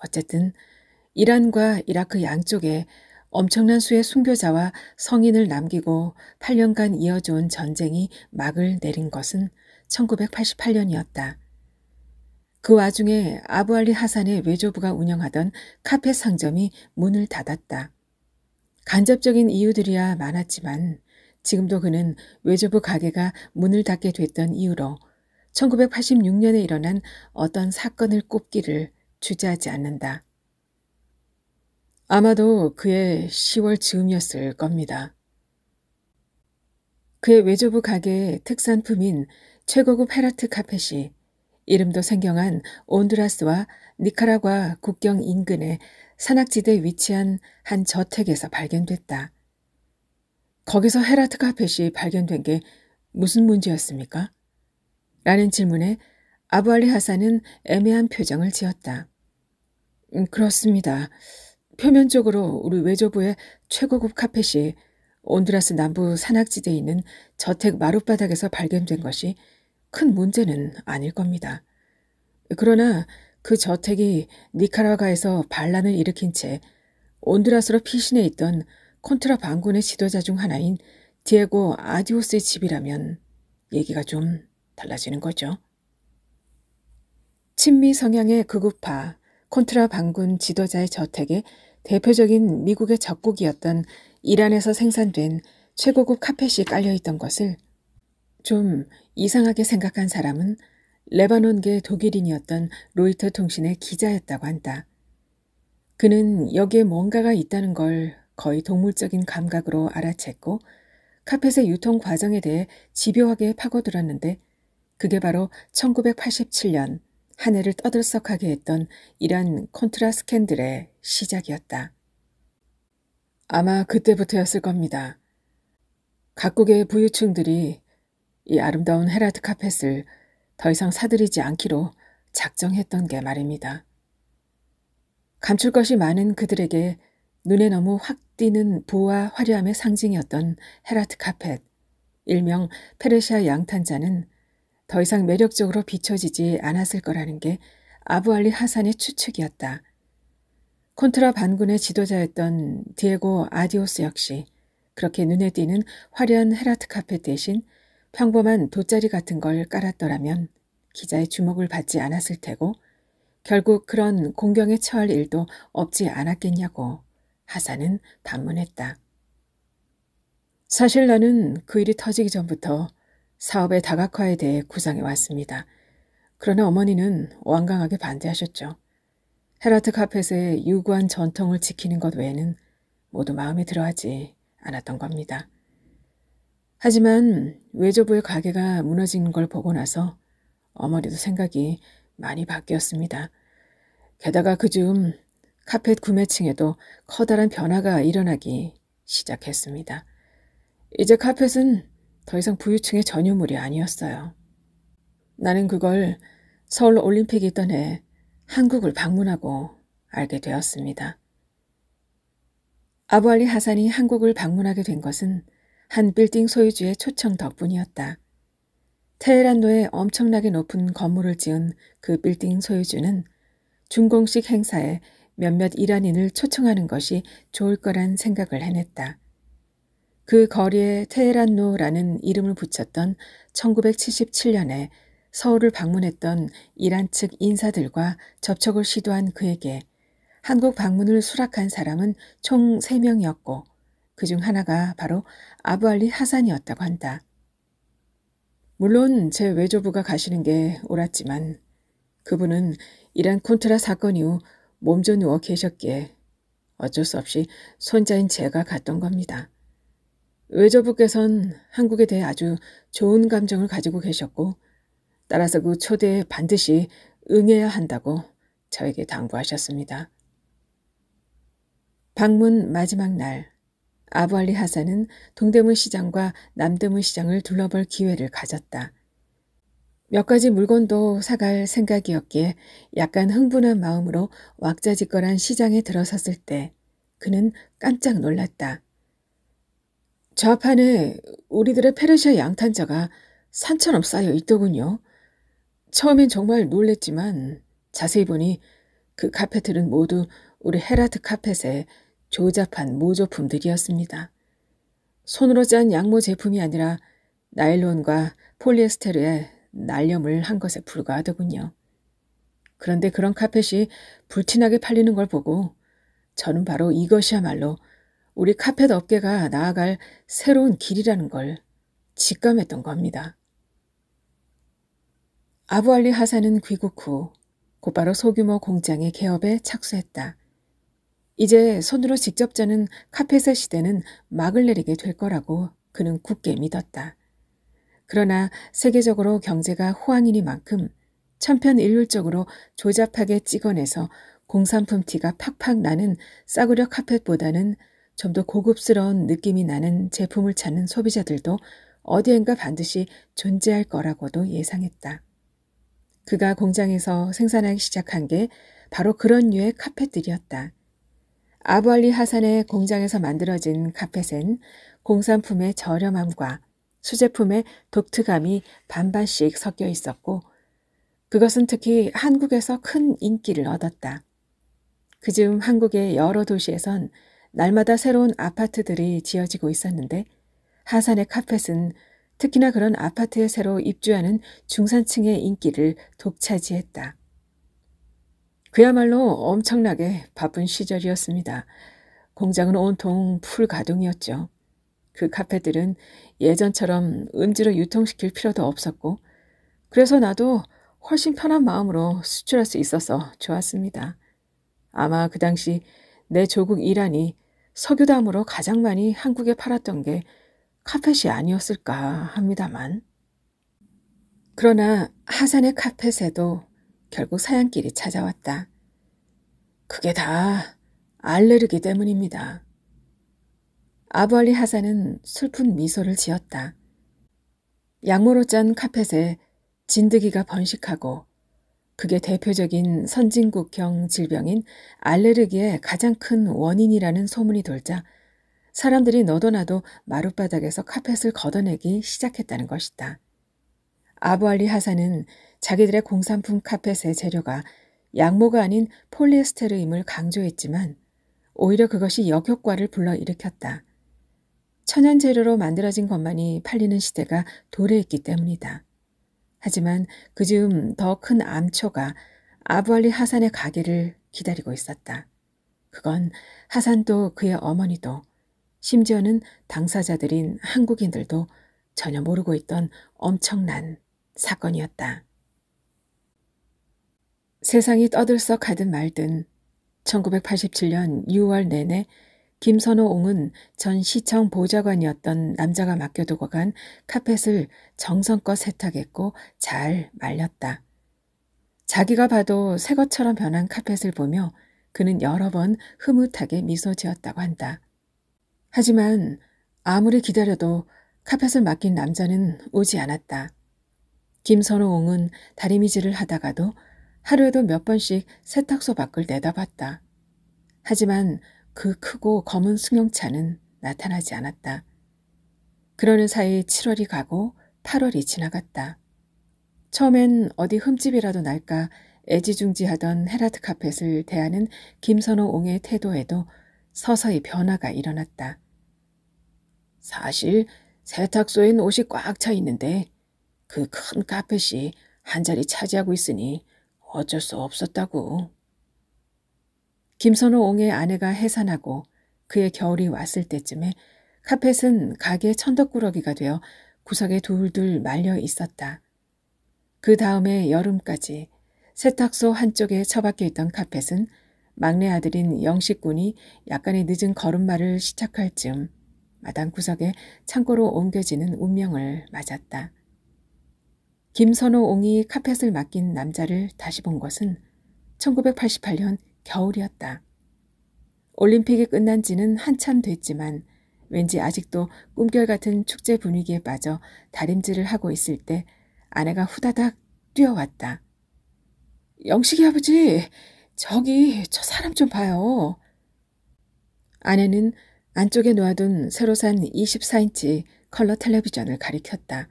어쨌든 이란과 이라크 양쪽에 엄청난 수의 순교자와 성인을 남기고 8년간 이어져온 전쟁이 막을 내린 것은 1988년이었다. 그 와중에 아부알리 하산의 외조부가 운영하던 카페 상점이 문을 닫았다. 간접적인 이유들이야 많았지만 지금도 그는 외조부 가게가 문을 닫게 됐던 이유로 1986년에 일어난 어떤 사건을 꼽기를 주저하지 않는다. 아마도 그의 10월 즈음이었을 겁니다. 그의 외조부 가게의 특산품인 최고급 헤라트 카펫이 이름도 생경한 온두라스와 니카라과 국경 인근의 산악지대에 위치한 한 저택에서 발견됐다. 거기서 헤라트 카펫이 발견된 게 무슨 문제였습니까? 라는 질문에 아부알리 하산은 애매한 표정을 지었다. 그렇습니다. 표면적으로 우리 외조부의 최고급 카펫이 온두라스 남부 산악지대에 있는 저택 마룻바닥에서 발견된 것이 큰 문제는 아닐 겁니다. 그러나 그 저택이 니카라과에서 반란을 일으킨 채 온두라스로 피신해 있던 콘트라 반군의 지도자 중 하나인 디에고 아디오스의 집이라면 얘기가 좀 달라지는 거죠. 친미 성향의 극우파 콘트라 반군 지도자의 저택에 대표적인 미국의 적국이었던 이란에서 생산된 최고급 카펫이 깔려있던 것을 좀 이상하게 생각한 사람은 레바논계 독일인이었던 로이터 통신의 기자였다고 한다. 그는 여기에 뭔가가 있다는 걸 거의 동물적인 감각으로 알아챘고 카펫의 유통 과정에 대해 집요하게 파고들었는데 그게 바로 1987년 한 해를 떠들썩하게 했던 이란 콘트라 스캔들의 시작이었다. 아마 그때부터였을 겁니다. 각국의 부유층들이 이 아름다운 헤라트 카펫을 더 이상 사들이지 않기로 작정했던 게 말입니다. 감출 것이 많은 그들에게 눈에 너무 확 띄는 부와 화려함의 상징이었던 헤라트 카펫, 일명 페르시아 양탄자는 더 이상 매력적으로 비춰지지 않았을 거라는 게 아부알리 하산의 추측이었다. 콘트라 반군의 지도자였던 디에고 아디오스 역시 그렇게 눈에 띄는 화려한 헤라트 카펫 대신 평범한 돗자리 같은 걸 깔았더라면 기자의 주목을 받지 않았을 테고 결국 그런 공경에 처할 일도 없지 않았겠냐고 하산은 반문했다. 사실 나는 그 일이 터지기 전부터 사업의 다각화에 대해 구상해 왔습니다. 그러나 어머니는 완강하게 반대하셨죠. 헤라트 카펫의 유구한 전통을 지키는 것 외에는 모두 마음에 들어하지 않았던 겁니다. 하지만 외조부의 가게가 무너진 걸 보고 나서 어머니도 생각이 많이 바뀌었습니다. 게다가 그중 카펫 구매층에도 커다란 변화가 일어나기 시작했습니다. 이제 카펫은 더 이상 부유층의 전유물이 아니었어요. 나는 그걸 서울 올림픽이 있던 해 한국을 방문하고 알게 되었습니다. 아부알리 하산이 한국을 방문하게 된 것은 한 빌딩 소유주의 초청 덕분이었다. 테헤란로에 엄청나게 높은 건물을 지은 그 빌딩 소유주는 준공식 행사에 몇몇 이란인을 초청하는 것이 좋을 거란 생각을 해냈다. 그 거리에 테헤란로라는 이름을 붙였던 1977년에 서울을 방문했던 이란 측 인사들과 접촉을 시도한 그에게 한국 방문을 수락한 사람은 총 3명이었고 그중 하나가 바로 아부알리 하산이었다고 한다. 물론 제 외조부가 가시는 게 옳았지만 그분은 이란 콘트라 사건 이후 몸져 누워 계셨기에 어쩔 수 없이 손자인 제가 갔던 겁니다. 외조부께선 한국에 대해 아주 좋은 감정을 가지고 계셨고 따라서 그 초대에 반드시 응해야 한다고 저에게 당부하셨습니다. 방문 마지막 날 아부알리 하산은 동대문 시장과 남대문 시장을 둘러볼 기회를 가졌다. 몇 가지 물건도 사갈 생각이었기에 약간 흥분한 마음으로 왁자지껄한 시장에 들어섰을 때 그는 깜짝 놀랐다. 좌판에 우리들의 페르시아 양탄자가 산처럼 쌓여 있더군요. 처음엔 정말 놀랬지만 자세히 보니 그 카펫들은 모두 우리 헤라트 카펫의 조잡한 모조품들이었습니다. 손으로 짠 양모 제품이 아니라 나일론과 폴리에스테르에 날염을 한 것에 불과하더군요. 그런데 그런 카펫이 불티나게 팔리는 걸 보고 저는 바로 이것이야말로 우리 카펫 업계가 나아갈 새로운 길이라는 걸 직감했던 겁니다. 아부알리 하산은 귀국 후 곧바로 소규모 공장의 개업에 착수했다. 이제 손으로 직접 짜는 카펫의 시대는 막을 내리게 될 거라고 그는 굳게 믿었다. 그러나 세계적으로 경제가 호황이니만큼 천편일률적으로 조잡하게 찍어내서 공산품 티가 팍팍 나는 싸구려 카펫보다는 좀 더 고급스러운 느낌이 나는 제품을 찾는 소비자들도 어디엔가 반드시 존재할 거라고도 예상했다. 그가 공장에서 생산하기 시작한 게 바로 그런 류의 카펫들이었다. 아부알리 하산의 공장에서 만들어진 카펫엔 공산품의 저렴함과 수제품의 독특함이 반반씩 섞여 있었고 그것은 특히 한국에서 큰 인기를 얻었다. 그중 한국의 여러 도시에선 날마다 새로운 아파트들이 지어지고 있었는데 하산의 카펫은 특히나 그런 아파트에 새로 입주하는 중산층의 인기를 독차지했다. 그야말로 엄청나게 바쁜 시절이었습니다. 공장은 온통 풀 가동이었죠. 그 카펫들은 예전처럼 음지로 유통시킬 필요도 없었고 그래서 나도 훨씬 편한 마음으로 수출할 수 있어서 좋았습니다. 아마 그 당시 내 조국 이란이 석유담으로 가장 많이 한국에 팔았던 게 카펫이 아니었을까 합니다만. 그러나 하산의 카펫에도 결국 사양길이 찾아왔다. 그게 다 알레르기 때문입니다. 아부알리 하산은 슬픈 미소를 지었다. 양모로 짠 카펫에 진드기가 번식하고 그게 대표적인 선진국형 질병인 알레르기의 가장 큰 원인이라는 소문이 돌자 사람들이 너도 나도 마룻바닥에서 카펫을 걷어내기 시작했다는 것이다. 아부알리 하산은 자기들의 공산품 카펫의 재료가 양모가 아닌 폴리에스테르임을 강조했지만 오히려 그것이 역효과를 불러일으켰다. 천연 재료로 만들어진 것만이 팔리는 시대가 도래했기 때문이다. 하지만 그 즈음 더 큰 암초가 아부알리 하산의 가게를 기다리고 있었다. 그건 하산도 그의 어머니도 심지어는 당사자들인 한국인들도 전혀 모르고 있던 엄청난 사건이었다. 세상이 떠들썩하든 말든 1987년 6월 내내 김선호옹은 전 시청 보좌관이었던 남자가 맡겨두고 간 카펫을 정성껏 세탁했고 잘 말렸다. 자기가 봐도 새 것처럼 변한 카펫을 보며 그는 여러 번 흐뭇하게 미소 지었다고 한다. 하지만 아무리 기다려도 카펫을 맡긴 남자는 오지 않았다. 김선호옹은 다리미질을 하다가도 하루에도 몇 번씩 세탁소 밖을 내다봤다. 하지만 그 크고 검은 승용차는 나타나지 않았다. 그러는 사이 7월이 가고 8월이 지나갔다. 처음엔 어디 흠집이라도 날까 애지중지하던 헤라트 카펫을 대하는 김선호옹의 태도에도 서서히 변화가 일어났다. 사실 세탁소엔 옷이 꽉 차 있는데 그 큰 카펫이 한 자리 차지하고 있으니 어쩔 수 없었다고. 김선호옹의 아내가 해산하고 그의 겨울이 왔을 때쯤에 카펫은 가게 천덕꾸러기가 되어 구석에 둘둘 말려 있었다. 그 다음에 여름까지 세탁소 한쪽에 처박혀 있던 카펫은 막내 아들인 영식군이 약간의 늦은 걸음마를 시작할 즈음 마당 구석에 창고로 옮겨지는 운명을 맞았다. 김선호옹이 카펫을 맡긴 남자를 다시 본 것은 1988년 겨울이었다. 올림픽이 끝난 지는 한참 됐지만 왠지 아직도 꿈결 같은 축제 분위기에 빠져 다림질을 하고 있을 때 아내가 후다닥 뛰어왔다. 영식이 아버지, 저기 저 사람 좀 봐요. 아내는 안쪽에 놓아둔 새로 산 24인치 컬러 텔레비전을 가리켰다.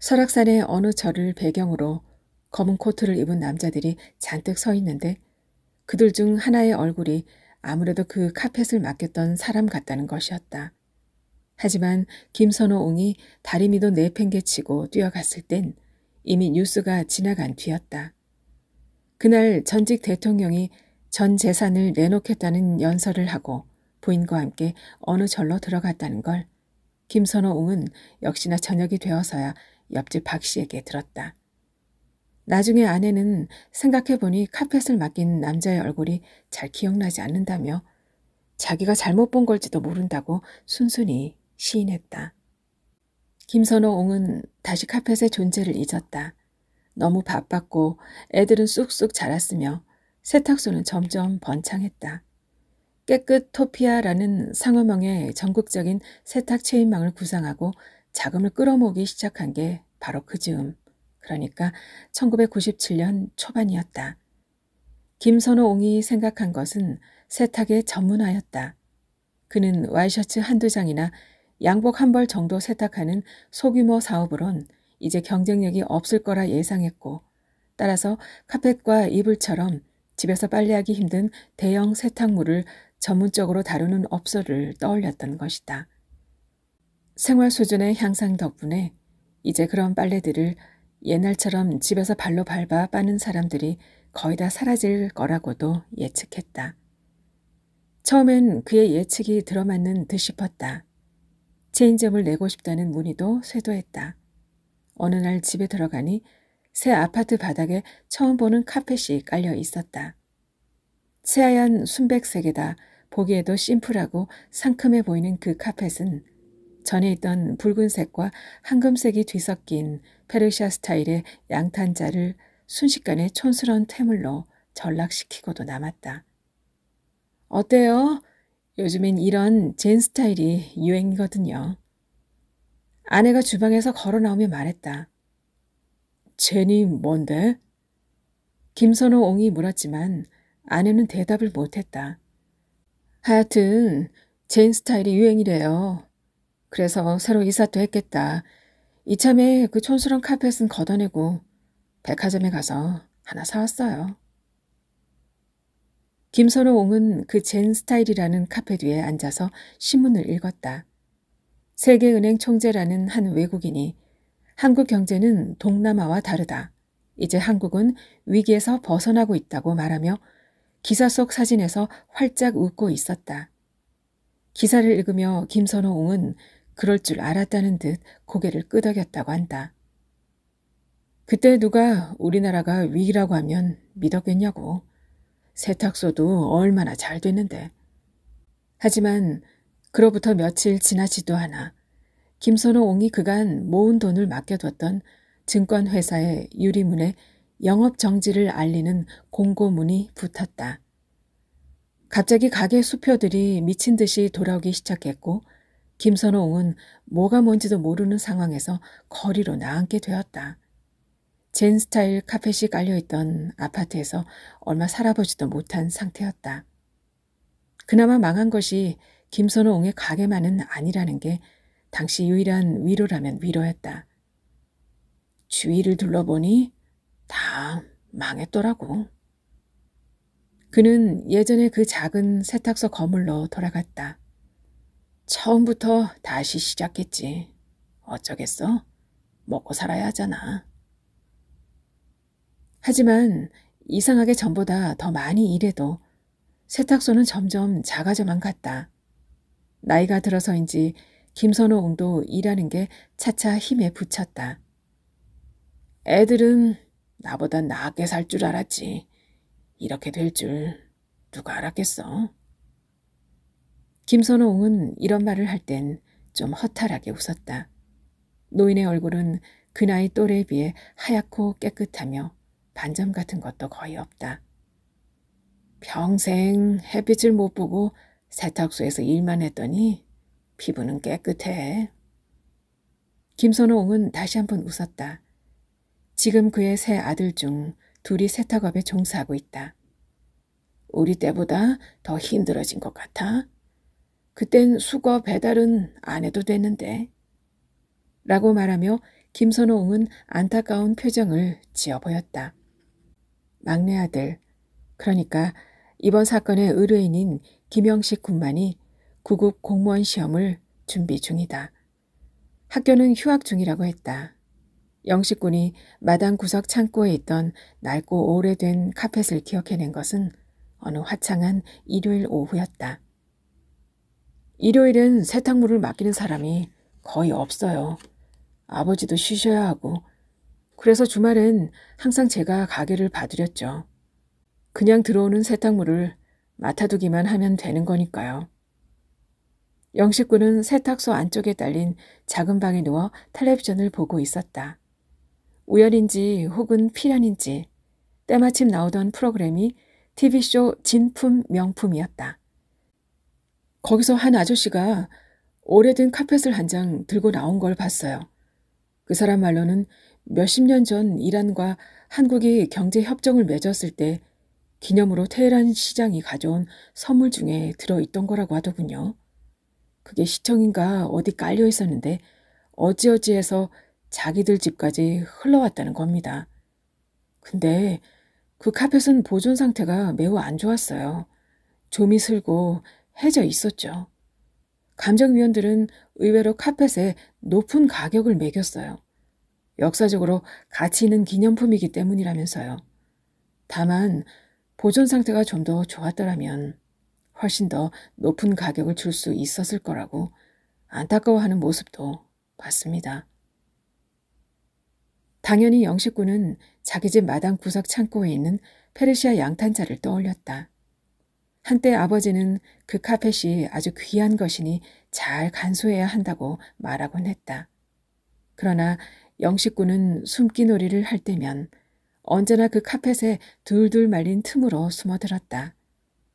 설악산의 어느 절을 배경으로 검은 코트를 입은 남자들이 잔뜩 서 있는데 그들 중 하나의 얼굴이 아무래도 그 카펫을 맡겼던 사람 같다는 것이었다. 하지만 김선호옹이 다리미도 내팽개치고 뛰어갔을 땐 이미 뉴스가 지나간 뒤였다. 그날 전직 대통령이 전 재산을 내놓겠다는 연설을 하고 부인과 함께 어느 절로 들어갔다는 걸 김선호옹은 역시나 저녁이 되어서야 옆집 박 씨에게 들었다. 나중에 아내는 생각해보니 카펫을 맡긴 남자의 얼굴이 잘 기억나지 않는다며 자기가 잘못 본 걸지도 모른다고 순순히 시인했다. 김선호옹은 다시 카펫의 존재를 잊었다. 너무 바빴고 애들은 쑥쑥 자랐으며 세탁소는 점점 번창했다. 깨끗 토피아라는 상호명의 전국적인 세탁 체인망을 구상하고 자금을 끌어모으기 시작한 게 바로 그 즈음, 그러니까 1997년 초반이었다. 김선호옹이 생각한 것은 세탁의 전문화였다. 그는 와이셔츠 한두 장이나 양복 한 벌 정도 세탁하는 소규모 사업으론 이제 경쟁력이 없을 거라 예상했고 따라서 카펫과 이불처럼 집에서 빨래하기 힘든 대형 세탁물을 전문적으로 다루는 업소를 떠올렸던 것이다. 생활 수준의 향상 덕분에 이제 그런 빨래들을 옛날처럼 집에서 발로 밟아 빠는 사람들이 거의 다 사라질 거라고도 예측했다. 처음엔 그의 예측이 들어맞는 듯 싶었다. 체인점을 내고 싶다는 문의도 쇄도했다. 어느 날 집에 들어가니 새 아파트 바닥에 처음 보는 카펫이 깔려 있었다. 새하얀 순백색에다 보기에도 심플하고 상큼해 보이는 그 카펫은 전에 있던 붉은색과 황금색이 뒤섞인 페르시아 스타일의 양탄자를 순식간에 촌스러운 퇴물로 전락시키고도 남았다. 어때요? 요즘엔 이런 젠 스타일이 유행이거든요. 아내가 주방에서 걸어 나오며 말했다. 젠이 뭔데? 김선호옹이 물었지만 아내는 대답을 못했다. 하여튼 젠 스타일이 유행이래요. 그래서 새로 이삿도 했겠다. 이참에 그 촌스러운 카펫은 걷어내고 백화점에 가서 하나 사왔어요. 김선호옹은 그 젠 스타일이라는 카펫 위에 앉아서 신문을 읽었다. 세계은행 총재라는 한 외국인이 한국 경제는 동남아와 다르다. 이제 한국은 위기에서 벗어나고 있다고 말하며 기사 속 사진에서 활짝 웃고 있었다. 기사를 읽으며 김선호옹은 그럴 줄 알았다는 듯 고개를 끄덕였다고 한다. 그때 누가 우리나라가 위기라고 하면 믿었겠냐고. 세탁소도 얼마나 잘 됐는데. 하지만 그로부터 며칠 지나지도 않아 김선호옹이 그간 모은 돈을 맡겨뒀던 증권회사의 유리문에 영업정지를 알리는 공고문이 붙었다. 갑자기 가게 수표들이 미친 듯이 돌아오기 시작했고 김선호옹은 뭐가 뭔지도 모르는 상황에서 거리로 나앉게 되었다. 젠 스타일 카펫이 깔려있던 아파트에서 얼마 살아보지도 못한 상태였다. 그나마 망한 것이 김선호옹의 가게만은 아니라는 게 당시 유일한 위로라면 위로였다. 주위를 둘러보니 다 망했더라고. 그는 예전에 그 작은 세탁소 건물로 돌아갔다. 처음부터 다시 시작했지. 어쩌겠어? 먹고 살아야 하잖아. 하지만 이상하게 전보다 더 많이 일해도 세탁소는 점점 작아져만 갔다. 나이가 들어서인지 김선호옹도 일하는 게 차차 힘에 부쳤다. 애들은 나보다 나게 살 줄 알았지. 이렇게 될 줄 누가 알았겠어? 김선호옹은 이런 말을 할 땐 좀 허탈하게 웃었다. 노인의 얼굴은 그 나이 또래에 비해 하얗고 깨끗하며 반점 같은 것도 거의 없다. 평생 햇빛을 못 보고 세탁소에서 일만 했더니 피부는 깨끗해. 김선호옹은 다시 한번 웃었다. 지금 그의 세 아들 중 둘이 세탁업에 종사하고 있다. 우리 때보다 더 힘들어진 것 같아. 그땐 수거 배달은 안 해도 됐는데. 라고 말하며 김선호옹은 안타까운 표정을 지어 보였다. 막내 아들, 그러니까 이번 사건의 의뢰인인 김영식 군만이 구급 공무원 시험을 준비 중이다. 학교는 휴학 중이라고 했다. 영식 군이 마당 구석 창고에 있던 낡고 오래된 카펫을 기억해낸 것은 어느 화창한 일요일 오후였다. 일요일엔 세탁물을 맡기는 사람이 거의 없어요. 아버지도 쉬셔야 하고. 그래서 주말엔 항상 제가 가게를 봐드렸죠. 그냥 들어오는 세탁물을 맡아두기만 하면 되는 거니까요. 영식 군은 세탁소 안쪽에 딸린 작은 방에 누워 텔레비전을 보고 있었다. 우연인지 혹은 필연인지 때마침 나오던 프로그램이 TV쇼 진품 명품이었다. 거기서 한 아저씨가 오래된 카펫을 한 장 들고 나온 걸 봤어요. 그 사람 말로는 몇십 년 전 이란과 한국이 경제협정을 맺었을 때 기념으로 테헤란 시장이 가져온 선물 중에 들어있던 거라고 하더군요. 그게 시청인가 어디 깔려 있었는데 어찌어찌해서 자기들 집까지 흘러왔다는 겁니다. 근데 그 카펫은 보존 상태가 매우 안 좋았어요. 좀이 슬고 해져 있었죠. 감정위원들은 의외로 카펫에 높은 가격을 매겼어요. 역사적으로 가치 있는 기념품이기 때문이라면서요. 다만 보존 상태가 좀 더 좋았더라면 훨씬 더 높은 가격을 줄 수 있었을 거라고 안타까워하는 모습도 봤습니다. 당연히 영식 군은 자기 집 마당 구석 창고에 있는 페르시아 양탄자를 떠올렸다. 한때 아버지는 그 카펫이 아주 귀한 것이니 잘 간수해야 한다고 말하곤 했다. 그러나 영식 군은 숨기놀이를 할 때면 언제나 그 카펫에 둘둘 말린 틈으로 숨어들었다.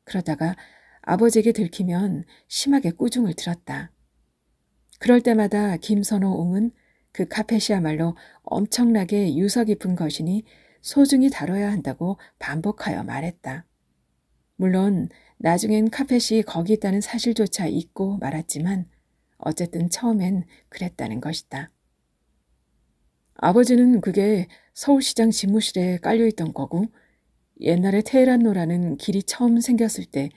그러다가 아버지에게 들키면 심하게 꾸중을 들었다. 그럴 때마다 김선호옹은 그 카펫이야말로 엄청나게 유서 깊은 것이니 소중히 다뤄야 한다고 반복하여 말했다. 물론 나중엔 카펫이 거기 있다는 사실조차 잊고 말았지만 어쨌든 처음엔 그랬다는 것이다. 아버지는 그게 서울시장 집무실에 깔려있던 거고 옛날에 테헤란로라는 길이 처음 생겼을 때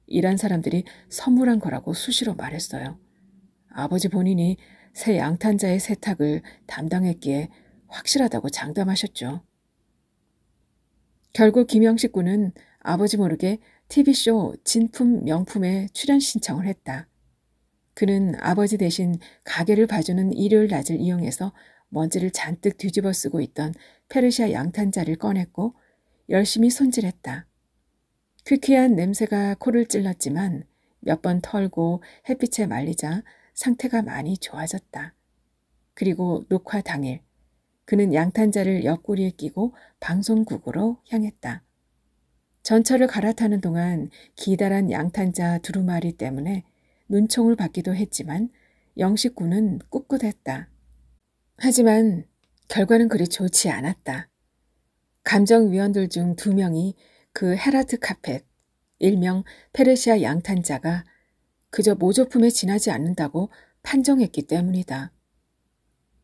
일한 사람들이 선물한 거라고 수시로 말했어요. 아버지 본인이 새 양탄자의 세탁을 담당했기에 확실하다고 장담하셨죠. 결국 김영식 군은 아버지 모르게 TV쇼 진품 명품에 출연 신청을 했다. 그는 아버지 대신 가게를 봐주는 일요일 낮을 이용해서 먼지를 잔뜩 뒤집어 쓰고 있던 페르시아 양탄자를 꺼냈고 열심히 손질했다. 퀴퀴한 냄새가 코를 찔렀지만 몇 번 털고 햇빛에 말리자 상태가 많이 좋아졌다. 그리고 녹화 당일 그는 양탄자를 옆구리에 끼고 방송국으로 향했다. 전철을 갈아타는 동안 기다란 양탄자 두루마리 때문에 눈총을 받기도 했지만 영식군은 꿋꿋했다. 하지만 결과는 그리 좋지 않았다. 감정위원들 중 2명이 그 헤라트 카펫, 일명 페르시아 양탄자가 그저 모조품에 지나지 않는다고 판정했기 때문이다.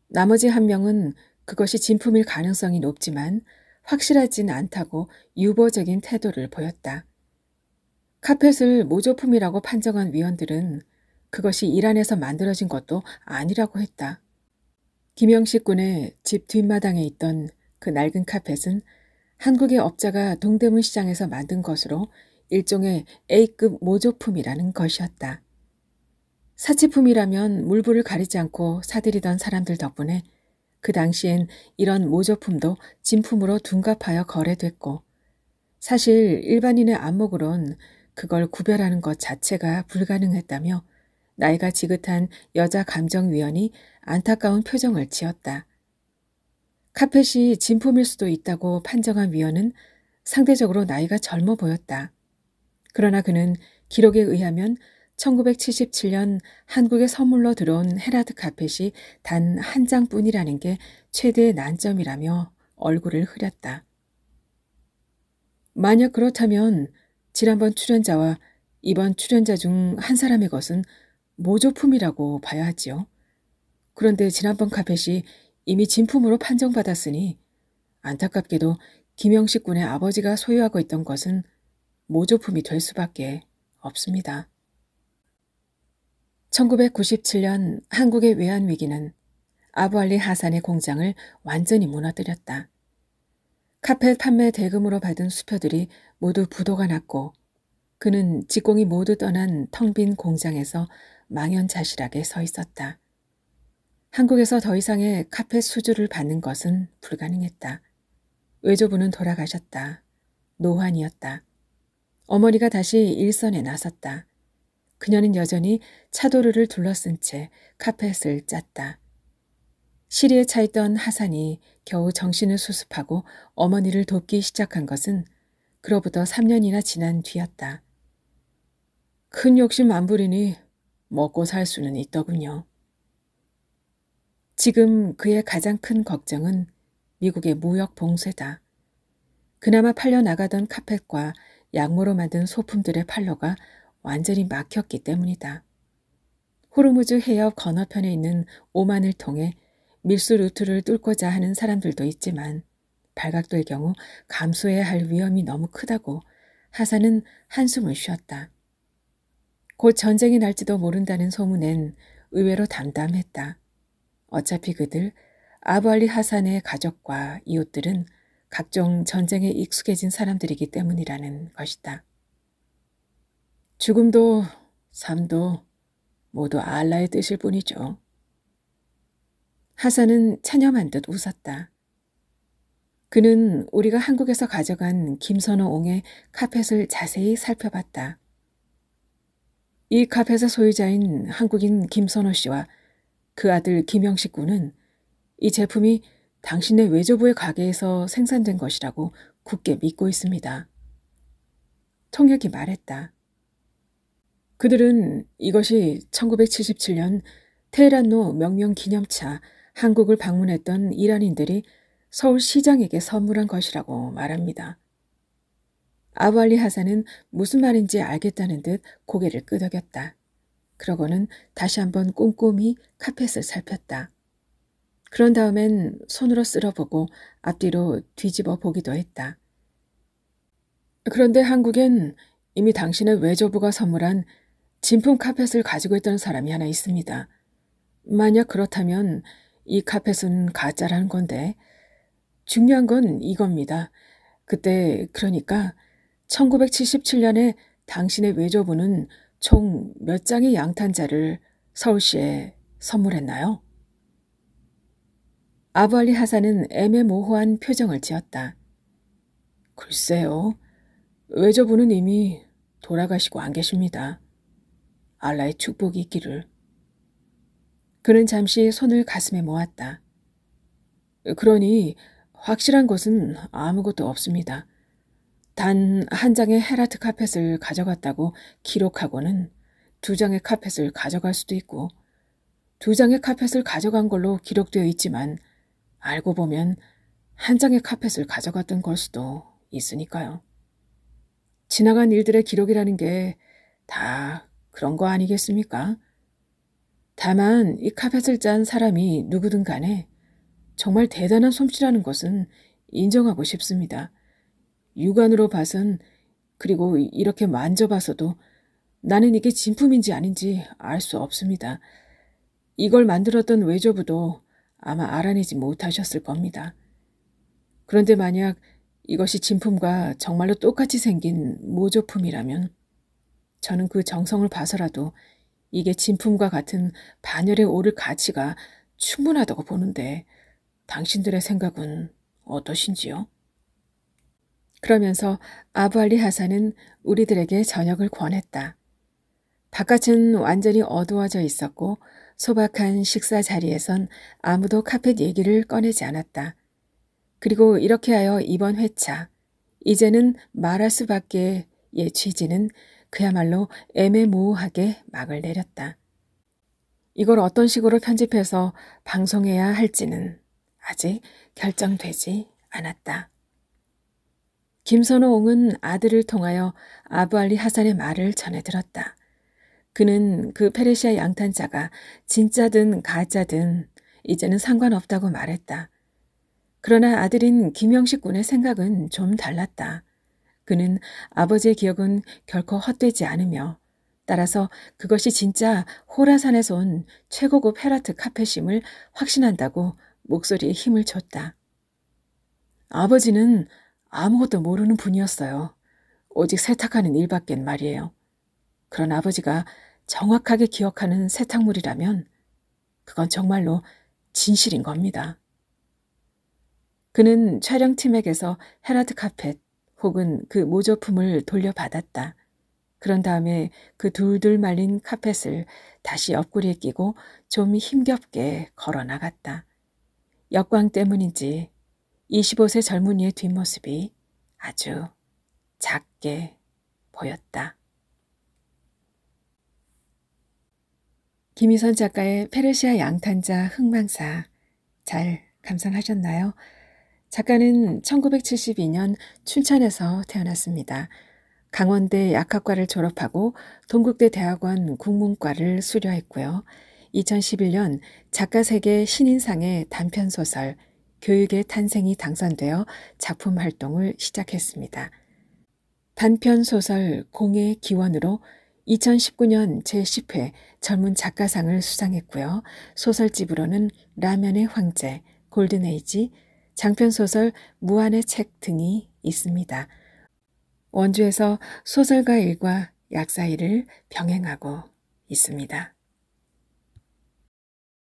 나머지 1명은 그것이 진품일 가능성이 높지만 확실하진 않다고 유보적인 태도를 보였다. 카펫을 모조품이라고 판정한 위원들은 그것이 이란에서 만들어진 것도 아니라고 했다. 김영식 군의 집 뒷마당에 있던 그 낡은 카펫은 한국의 업자가 동대문 시장에서 만든 것으로 일종의 A급 모조품이라는 것이었다. 사치품이라면 물불을 가리지 않고 사들이던 사람들 덕분에 그 당시엔 이런 모조품도 진품으로 둔갑하여 거래됐고 사실 일반인의 안목으론 그걸 구별하는 것 자체가 불가능했다며 나이가 지긋한 여자 감정위원이 안타까운 표정을 지었다. 카펫이 진품일 수도 있다고 판정한 위원은 상대적으로 나이가 젊어 보였다. 그러나 그는 기록에 의하면 1977년 한국에 선물로 들어온 헤라드 카펫이 단 한 장뿐이라는 게 최대의 난점이라며 얼굴을 흐렸다. 만약 그렇다면 지난번 출연자와 이번 출연자 중 한 사람의 것은 모조품이라고 봐야 하지요. 그런데 지난번 카펫이 이미 진품으로 판정받았으니 안타깝게도 김영식 군의 아버지가 소유하고 있던 것은 모조품이 될 수밖에 없습니다. 1997년 한국의 외환위기는 아부알리 하산의 공장을 완전히 무너뜨렸다. 카펫 판매 대금으로 받은 수표들이 모두 부도가 났고 그는 직공이 모두 떠난 텅 빈 공장에서 망연자실하게 서 있었다. 한국에서 더 이상의 카펫 수주를 받는 것은 불가능했다. 외조부는 돌아가셨다. 노환이었다. 어머니가 다시 일선에 나섰다. 그녀는 여전히 차도르를 둘러쓴 채 카펫을 짰다. 시리에 차있던 하산이 겨우 정신을 수습하고 어머니를 돕기 시작한 것은 그로부터 3년이나 지난 뒤였다. 큰 욕심 안 부리니 먹고 살 수는 있더군요. 지금 그의 가장 큰 걱정은 미국의 무역 봉쇄다. 그나마 팔려나가던 카펫과 양모로 만든 소품들의 판로가 완전히 막혔기 때문이다. 호르무즈 해협 건너편에 있는 오만을 통해 밀수 루트를 뚫고자 하는 사람들도 있지만 발각될 경우 감수해야 할 위험이 너무 크다고 하산은 한숨을 쉬었다. 곧 전쟁이 날지도 모른다는 소문엔 의외로 담담했다. 어차피 그들 아부알리 하산의 가족과 이웃들은 각종 전쟁에 익숙해진 사람들이기 때문이라는 것이다. 죽음도 삶도 모두 알라의 뜻일 뿐이죠. 하산은 체념한 듯 웃었다. 그는 우리가 한국에서 가져간 김선호 옹의 카펫을 자세히 살펴봤다. 이 카펫의 소유자인 한국인 김선호 씨와 그 아들 김영식 군은 이 제품이 당신의 외조부의 가게에서 생산된 것이라고 굳게 믿고 있습니다. 통역이 말했다. 그들은 이것이 1977년 테헤란로 명명 기념차 한국을 방문했던 이란인들이 서울시장에게 선물한 것이라고 말합니다. 아부알리 하산은 무슨 말인지 알겠다는 듯 고개를 끄덕였다. 그러고는 다시 한번 꼼꼼히 카펫을 살폈다. 그런 다음엔 손으로 쓸어보고 앞뒤로 뒤집어 보기도 했다. 그런데 한국엔 이미 당신의 외조부가 선물한 진품 카펫을 가지고 있던 사람이 하나 있습니다. 만약 그렇다면 이 카펫은 가짜라는 건데 중요한 건 이겁니다. 그때 그러니까 1977년에 당신의 외조부는 총 몇 장의 양탄자를 서울시에 선물했나요? 아부 알리 하산은 애매모호한 표정을 지었다. 글쎄요. 외조부는 이미 돌아가시고 안 계십니다. 알라의 축복이 있기를. 그는 잠시 손을 가슴에 모았다. 그러니 확실한 것은 아무것도 없습니다. 단 한 장의 헤라트 카펫을 가져갔다고 기록하고는 두 장의 카펫을 가져갈 수도 있고 두 장의 카펫을 가져간 걸로 기록되어 있지만 알고 보면 한 장의 카펫을 가져갔던 걸 수도 있으니까요. 지나간 일들의 기록이라는 게 다 그런 거 아니겠습니까? 다만 이 카펫을 짠 사람이 누구든 간에 정말 대단한 솜씨라는 것은 인정하고 싶습니다. 육안으로 봐선 그리고 이렇게 만져봐서도 나는 이게 진품인지 아닌지 알 수 없습니다. 이걸 만들었던 외조부도 아마 알아내지 못하셨을 겁니다. 그런데 만약 이것이 진품과 정말로 똑같이 생긴 모조품이라면 저는 그 정성을 봐서라도 이게 진품과 같은 반열에 오를 가치가 충분하다고 보는데 당신들의 생각은 어떠신지요? 그러면서 아부 알리 하산은 우리들에게 저녁을 권했다. 바깥은 완전히 어두워져 있었고 소박한 식사 자리에선 아무도 카펫 얘기를 꺼내지 않았다. 그리고 이렇게 하여 이번 회차, 이제는 말할 수밖에 의 취지는 그야말로 애매모호하게 막을 내렸다. 이걸 어떤 식으로 편집해서 방송해야 할지는 아직 결정되지 않았다. 김선호옹은 아들을 통하여 아부 알리 하산의 말을 전해 들었다. 그는 그 페르시아 양탄자가 진짜든 가짜든 이제는 상관없다고 말했다. 그러나 아들인 김영식 군의 생각은 좀 달랐다. 그는 아버지의 기억은 결코 헛되지 않으며 따라서 그것이 진짜 호라산에서 온 최고급 헤라트 카펫임을 확신한다고 목소리에 힘을 줬다. 아버지는 아무것도 모르는 분이었어요. 오직 세탁하는 일밖엔 말이에요. 그런 아버지가 정확하게 기억하는 세탁물이라면 그건 정말로 진실인 겁니다. 그는 촬영팀에게서 헤라트 카펫 혹은 그 모조품을 돌려받았다. 그런 다음에 그 둘둘 말린 카펫을 다시 옆구리에 끼고 좀 힘겹게 걸어 나갔다. 역광 때문인지 25세 젊은이의 뒷모습이 아주 작게 보였다. 김희선 작가의 페르시아 양탄자 흥망사 잘 감상하셨나요? 작가는 1972년 춘천에서 태어났습니다. 강원대 약학과를 졸업하고 동국대 대학원 국문과를 수료했고요. 2011년 작가세계 신인상의 단편소설 교육의 탄생이 당선되어 작품 활동을 시작했습니다. 단편소설 공의 기원으로 2019년 제10회 젊은 작가상을 수상했고요. 소설집으로는 라면의 황제, 골든에이지, 장편소설 무한의 책 등이 있습니다. 원주에서 소설가 일과 약사 일을 병행하고 있습니다.